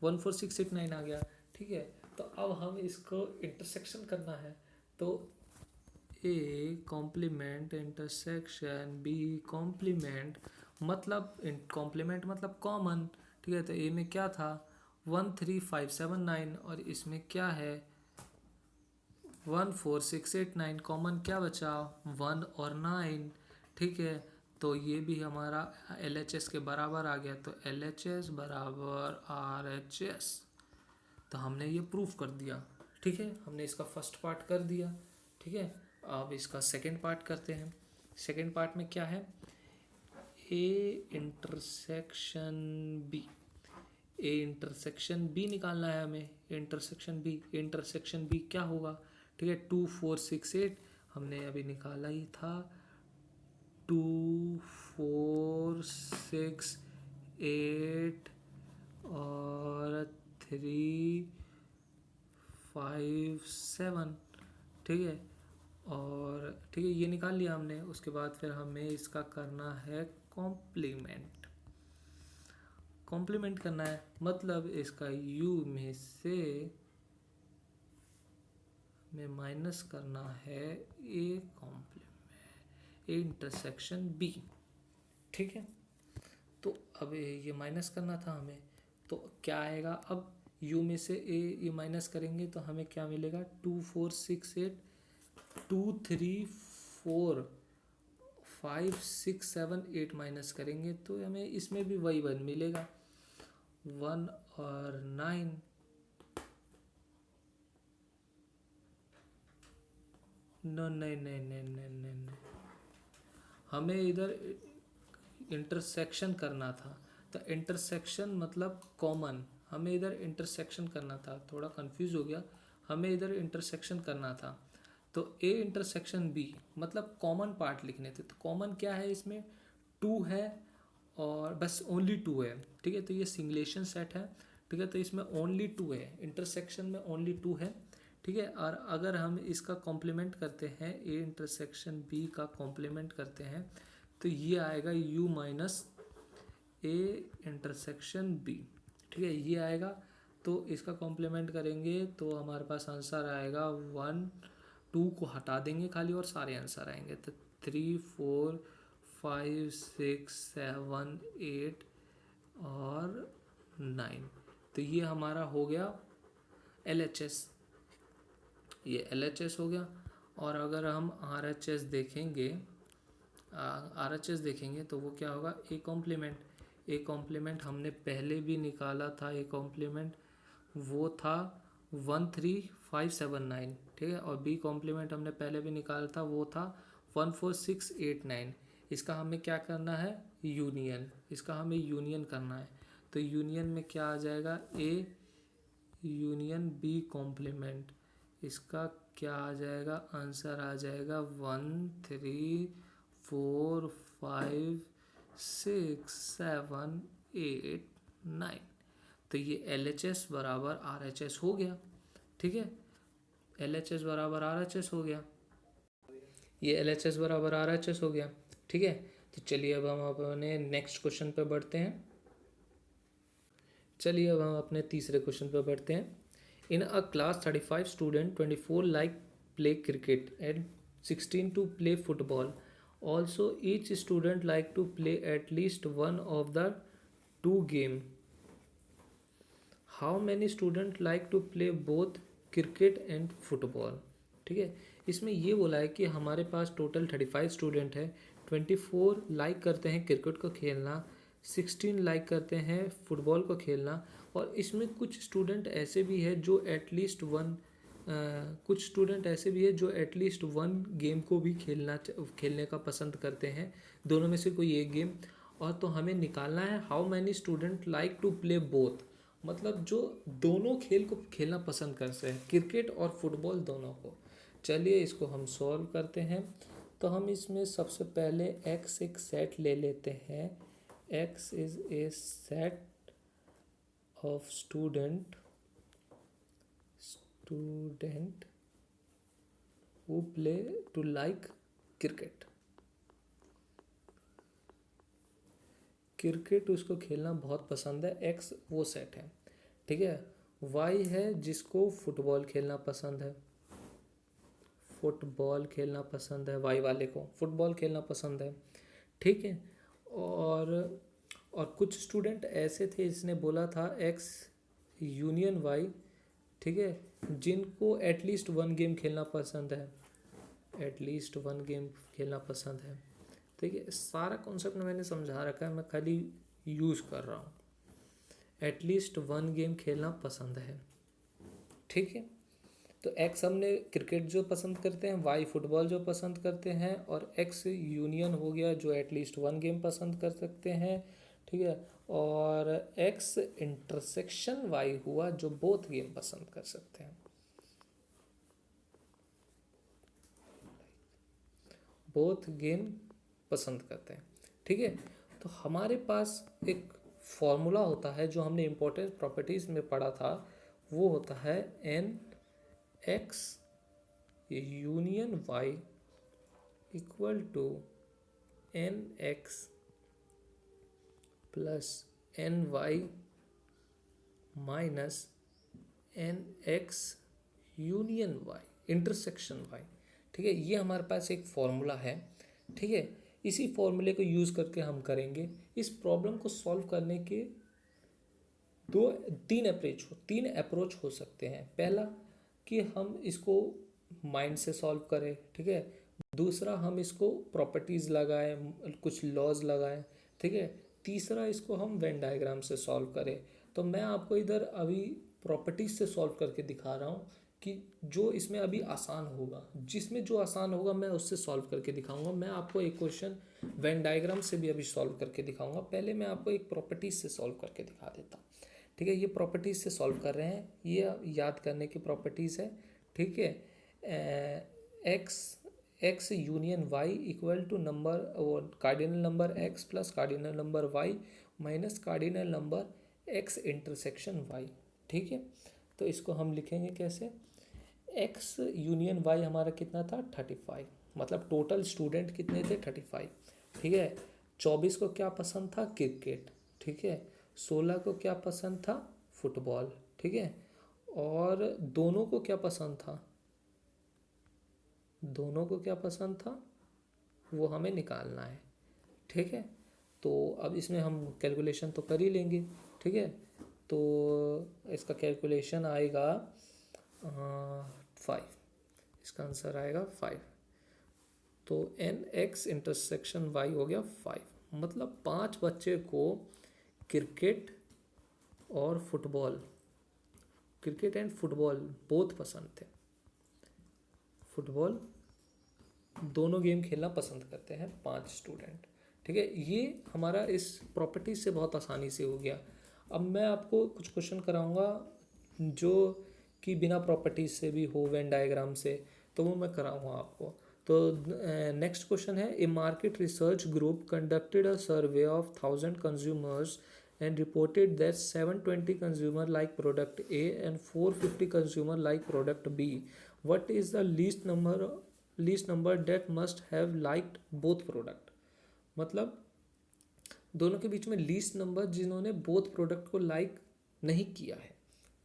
1 4 6 8 9 आ गया। ठीक है, तो अब हम इसको इंटरसेक्शन करना है, तो A complement intersection B complement मतलब कॉम्प्लीमेंट मतलब कॉमन। ठीक है, तो ए में क्या था 1 3 5 7 9 और इसमें क्या है 1 4 6 8 9, कॉमन क्या बचा 1 और 9। ठीक है, तो ये भी हमारा LHS के बराबर आ गया, तो LHS बराबर RHS। तो हमने ये प्रूफ कर दिया। ठीक है, हमने इसका फर्स्ट पार्ट कर दिया। ठीक है, अब इसका सेकंड पार्ट करते हैं। सेकंड पार्ट में क्या है, A intersection B. A intersection B निकालना है हमें, इंटरसेक्शन बी क्या होगा, ठीक है 2 4 6 8 हमने अभी निकाला ही था, 2 4 6 8 और 3 5 7, ठीक है। और ठीक है ये निकाल लिया हमने, उसके बाद फिर हमें इसका करना है कॉम्प्लीमेंट करना है, मतलब इसका u में से में माइनस करना है ए इंटरसेक्शन बी, ठीक है। तो अब ये माइनस करना था हमें, तो क्या आएगा, अब u में से a ये माइनस करेंगे तो हमें क्या मिलेगा, 2 4 6 8 2 3 4 5 6 7 8 माइनस करेंगे तो हमें इसमें भी वही 1 मिलेगा, 1 और 9, नहीं, हमें इधर इंटरसेक्शन करना था, तो इंटरसेक्शन मतलब कॉमन, हमें इधर इंटरसेक्शन करना था, थोड़ा कंफ्यूज हो गया, हमें इधर इंटरसेक्शन करना था, तो ए इंटरसेक्शन बी मतलब कॉमन पार्ट लिखने थे, तो कॉमन क्या है इसमें, 2 है और बस ओनली 2 है, ठीक है, तो ये सिंगलेशन सेट है, ठीक है, तो इसमें ओनली 2 है, इंटरसेक्शन में ओनली 2 है, ठीक है। और अगर हम इसका कॉम्प्लीमेंट करते हैं, ए इंटरसेक्शन बी का कॉम्प्लीमेंट करते हैं तो ये आएगा u minus A intersection B, ठीक है, ये आएगा, तो इसका कॉम्प्लीमेंट करेंगे तो हमारे पास आंसर आएगा 1 2 को हटा देंगे खाली और सारे आंसर आएंगे, तो 3 4 5 6 7 8 और 9, तो ये हमारा हो गया LHS, ये LHS हो गया। और अगर हम RHS देखेंगे तो वो क्या होगा, ए कॉम्प्लीमेंट हमने पहले भी निकाला था, ए कॉम्प्लीमेंट वो था 1 3 5 7 9, ठीक है, और बी कॉम्प्लीमेंट हमने पहले भी निकाला था, वो था 1 4 6 8 9, इसका हमें क्या करना है, इसका हमें यूनियन करना है, तो यूनियन में क्या आ जाएगा, ए यूनियन बी कॉम्प्लीमेंट, इसका क्या आ जाएगा, आंसर आ जाएगा 1 3 4 5 6 7 8 9, तो ये LHS बराबर RHS हो गया, ठीक है, LHS बराबर RHS हो गया, ये LHS बराबर RHS हो गया, ठीक है। तो चलिए अब हम अपने नेक्स्ट क्वेश्चन पे बढ़ते हैं, चलिए अब हम अपने तीसरे क्वेश्चन पे बढ़ते हैं। In a class 35 student 24 like play cricket and 16 to play football, also each student like to play at least one of the 2 game, how many student like to play both cricket and football, ठीक है। इसमें ये बोला है कि हमारे पास total 35 student है, 24 like करते हैं क्रिकेट को खेलना, 16 लाइक करते हैं फुटबॉल को खेलना, और इसमें कुछ स्टूडेंट ऐसे भी है जो एटलीस्ट वन गेम को भी खेलने का पसंद करते हैं, दोनों में से कोई एक गेम, और तो हमें निकालना है how many student like to play both, मतलब जो दोनों खेल को खेलना पसंद करते हैं, क्रिकेट और फुटबॉल दोनों को। चलिए इसको हम सॉल्व करते हैं, तो हम इसमें सबसे पहले x एक सेट ले लेते हैं, x is a set of student who play to like cricket उसको खेलना बहुत पसंद है, x वो सेट है, ठीक है। y है जिसको फुटबॉल खेलना पसंद है, y वाले को फुटबॉल खेलना पसंद है, ठीक है। और कुछ स्टूडेंट ऐसे थे, इसने बोला था x यूनियन y, ठीक है, जिनको एटलीस्ट वन गेम खेलना पसंद है, ठीक है। सारा कॉन्सेप्ट मैंने समझा रखा है, मैं खाली यूज़ कर रहा हूँ, एटलीस्ट वन गेम खेलना पसंद है, ठीक है। तो x हमने क्रिकेट जो पसंद करते हैं, y फुटबॉल जो पसंद करते हैं, और x यूनियन हो गया जो एटलीस्ट वन गेम पसंद कर सकते हैं, ठीक है। और एक्स इंटरसेक्शन वाई हुआ जो बोथ गेम पसंद कर सकते हैं, बोथ गेम पसंद करते हैं। ठीक है, तो हमारे पास एक फॉर्मूला होता है जो हमने इम्पोर्टेंट प्रॉपर्टीज में पढ़ा था, वो होता है n X union Y equal to n X plus n Y minus n X union Y intersection Y. ठीक है, ये हमारे पास एक फॉर्मूला है। ठीक है, इसी फॉर्मूले को यूज़ करके हम करेंगे। इस प्रॉब्लम को सॉल्व करने के तीन अप्रोच हो सकते हैं। पहला कि हम इसको माइंड से सॉल्व करें, ठीक है। दूसरा हम इसको प्रॉपर्टीज़ लगाएं, कुछ लॉज लगाएं, ठीक है। तीसरा इसको हम वेन डायग्राम से सॉल्व करें। तो मैं आपको इधर अभी प्रॉपर्टीज़ से सॉल्व करके दिखा रहा हूँ कि जो इसमें अभी आसान होगा, जिसमें जो आसान होगा मैं उससे सॉल्व करके दिखाऊंगा। मैं आपको एक क्वेश्चन वेन डायग्राम से भी अभी सॉल्व करके दिखाऊंगा। पहले मैं आपको एक प्रॉपर्टीज़ से सॉल्व करके दिखा देता हूँ। ठीक है, ये प्रॉपर्टीज़ से सॉल्व कर रहे हैं, ये याद करने की प्रॉपर्टीज़ है। ठीक है, X union Y equal to number cardinal number X plus cardinal number Y minus cardinal number X intersection Y. ठीक है, तो इसको हम लिखेंगे कैसे। एक्स यूनियन वाई हमारा कितना था 35, मतलब टोटल स्टूडेंट कितने थे 35। ठीक है, 24 को क्या पसंद था क्रिकेट, ठीक है। 16 को क्या पसंद था फुटबॉल, ठीक है। और दोनों को क्या पसंद था, दोनों को क्या पसंद था वो हमें निकालना है। ठीक है, तो अब इसमें हम कैलकुलेशन तो कर ही लेंगे। ठीक है, तो इसका कैलकुलेशन आएगा 5, इसका आंसर आएगा 5। तो एन एक्स इंटरसेक्शन वाई हो गया 5, मतलब 5 बच्चे को क्रिकेट और football, cricket and football both पसंद थे। फुटबॉल दोनों गेम खेलना पसंद करते हैं 5 स्टूडेंट। ठीक है, ये हमारा इस प्रॉपर्टी से बहुत आसानी से हो गया। अब मैं आपको कुछ क्वेश्चन कराऊंगा जो कि बिना प्रॉपर्टीज से भी हो, वेन डायग्राम से, तो वो मैं कराऊंगा आपको। तो नेक्स्ट क्वेश्चन है, a market research group conducted a survey of 1000 consumers and reported that 720 consumer like product A and 450 consumer like product B. What is the least number that must have liked both product? मतलब दोनों के बीच में least number जिन्होंने both product को like नहीं किया है।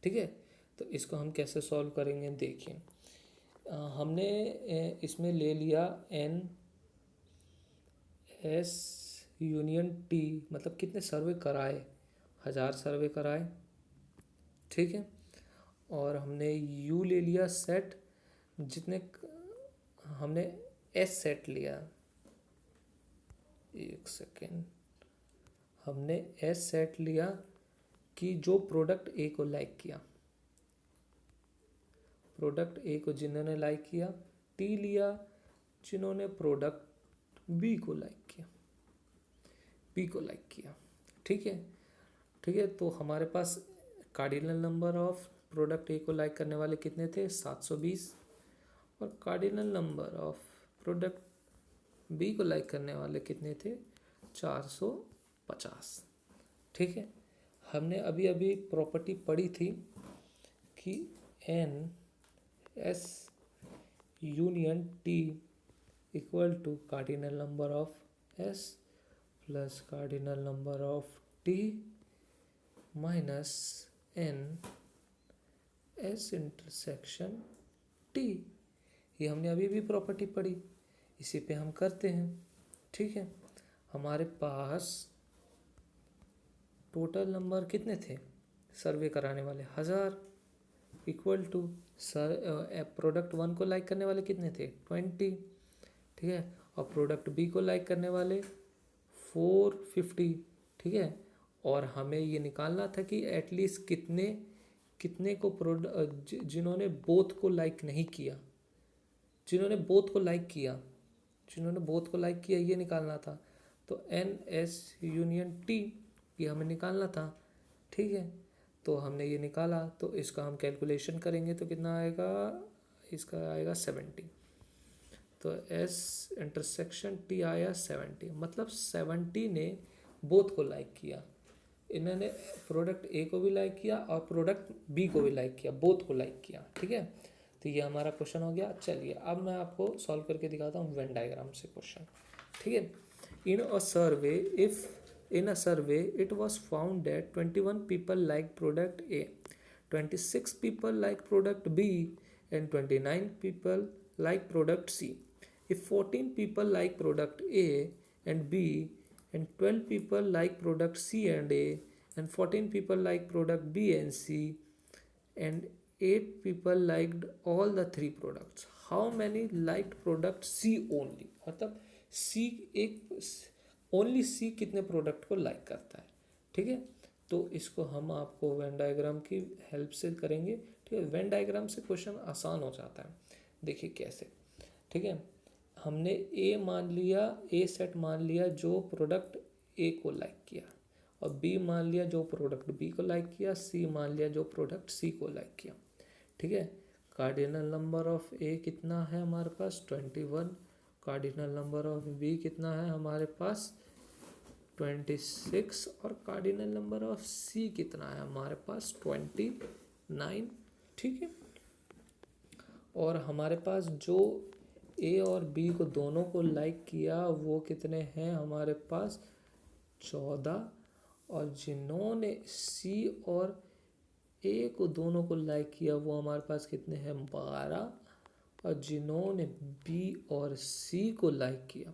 ठीक है, तो इसको हम कैसे सॉल्व करेंगे देखिए। हमने इसमें ले लिया एन एस यूनियन टी, मतलब कितने सर्वे कराए, 1000 सर्वे कराए। ठीक है, और हमने यू ले लिया सेट, जितने हमने एस सेट लिया, एक सेकेंड, हमने एस सेट लिया कि जो प्रोडक्ट ए को लाइक किया, प्रोडक्ट ए को जिन्होंने लाइक किया। टी लिया जिन्होंने प्रोडक्ट बी को लाइक किया, बी को लाइक किया। ठीक है, ठीक है, तो हमारे पास cardinal number of product A को लाइक करने वाले कितने थे 720, और cardinal number of product B को लाइक करने वाले कितने थे 450। ठीक है, हमने अभी अभी प्रॉपर्टी पढ़ी थी कि n S union T equal to cardinal number of S plus cardinal number of T minus n S intersection T. ये हमने अभी भी प्रॉपर्टी पढ़ी, इसी पे हम करते हैं। ठीक है, हमारे पास टोटल नंबर कितने थे सर्वे कराने वाले 1000 इक्वल टू प्रोडक्ट 1 को लाइक करने वाले कितने थे 20। ठीक है, और प्रोडक्ट बी को लाइक करने वाले 450। ठीक है, और हमें ये निकालना था कि एटलीस्ट कितने कितने को जिन्होंने बोथ को लाइक नहीं किया, जिन्होंने बोथ को लाइक किया, जिन्होंने बोथ को लाइक किया, ये निकालना था। तो एन एस यूनियन टी ये हमें निकालना था। ठीक है, तो हमने ये निकाला, तो इसका हम कैलकुलेशन करेंगे तो कितना आएगा, इसका आएगा 70। तो एस इंटरसेक्शन टी आया 70, मतलब 70 ने बोथ को लाइक किया। इन्होंने प्रोडक्ट ए को भी लाइक किया और प्रोडक्ट बी को भी लाइक किया, बोथ को लाइक किया। ठीक है, तो ये हमारा क्वेश्चन हो गया। चलिए अब मैं आपको सॉल्व करके दिखाता हूँ वेन डायग्राम से क्वेश्चन। ठीक है, इन अ सर्वे it was found that 21 people like product A, 26 people like product B, and 29 people like product C. If 14 people like product A and B, and 12 people like product C and A, and 14 people like product B and C, and 8 people liked all the three products, how many liked product C only? मतलब C एक only सी कितने product को like करता है। ठीक है, तो इसको हम आपको वेन डायग्राम की हेल्प से करेंगे। ठीक है, वेन डायग्राम से क्वेश्चन आसान हो जाता है। देखिए कैसे। ठीक है, हमने ए मान लिया, ए सेट मान लिया जो प्रोडक्ट ए को लाइक किया, और बी मान लिया जो प्रोडक्ट बी को लाइक किया, सी मान लिया जो प्रोडक्ट सी को लाइक किया। ठीक है, कार्डिनल नंबर ऑफ ए कितना है हमारे पास 21, कार्डिनल नंबर ऑफ बी कितना है हमारे पास 26, और कार्डिनल नंबर ऑफ सी कितना है हमारे पास 29। ठीक है, और हमारे पास जो ए और बी को दोनों को लाइक किया वो कितने हैं हमारे पास 14, और जिन्होंने सी और ए को दोनों को लाइक किया वो हमारे पास कितने हैं 12, और जिन्होंने बी और सी को लाइक किया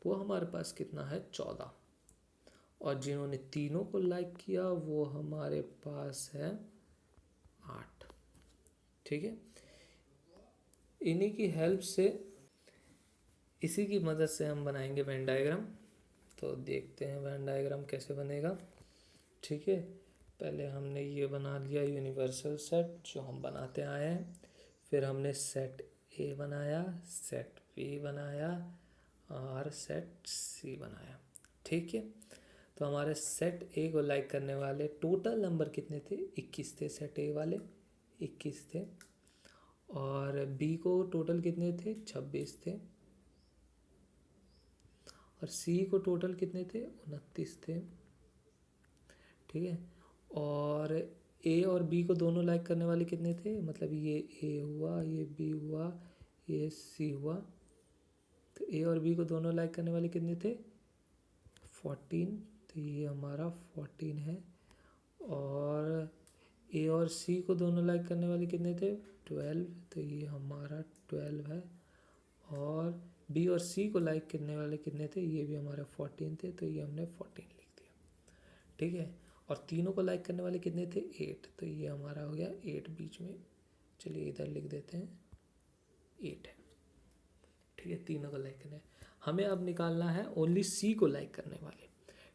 वो हमारे पास कितना है 14, और जिन्होंने तीनों को लाइक किया वो हमारे पास है 8। ठीक है, इन्हीं की हेल्प से, इसी की मदद से हम बनाएंगे वेन डायग्राम। तो देखते हैं वेन डायग्राम कैसे बनेगा। ठीक है, पहले हमने ये बना लिया यूनिवर्सल सेट जो हम बनाते आए हैं, फिर हमने सेट ए बनाया, सेट बी बनाया और सेट सी बनाया। ठीक है, तो हमारे सेट ए को लाइक करने वाले टोटल नंबर कितने थे 21 थे, सेट ए वाले 21 थे, और बी को टोटल कितने थे 26 थे, और सी को टोटल कितने थे 29 थे। ठीक है, और ए और बी को दोनों लाइक करने वाले कितने थे, मतलब ये ए हुआ, ये बी हुआ, ये सी हुआ, तो ए और बी को दोनों लाइक करने वाले कितने थे 14, तो ये हमारा 14 है, और ए और सी को दोनों लाइक करने वाले कितने थे 12, तो ये हमारा 12 है, और बी और सी को लाइक करने वाले कितने थे, ये भी हमारा 14 थे, तो ये हमने 14 लिख दिया। ठीक है, और तीनों को लाइक करने वाले कितने थे 8, तो ये हमारा हो गया 8 बीच में, चलिए इधर लिख देते हैं 8 है। ठीक है, तीनों को लाइक करना है। हमें अब निकालना है ओनली सी को लाइक करने वाले।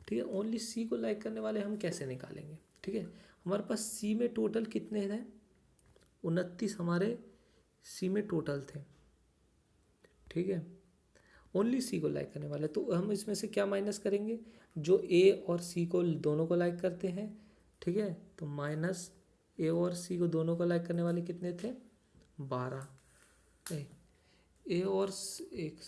ठीक है, ओनली सी को लाइक करने वाले हम कैसे निकालेंगे। ठीक है, हमारे पास सी में टोटल कितने थे 29 हमारे सी में टोटल थे। ठीक है, ओनली सी को लाइक करने वाले, तो हम इसमें से क्या माइनस करेंगे, जो ए और सी को दोनों को लाइक करते हैं। ठीक है, तो माइनस ए और सी को दोनों को लाइक करने वाले कितने थे 12, ए और एक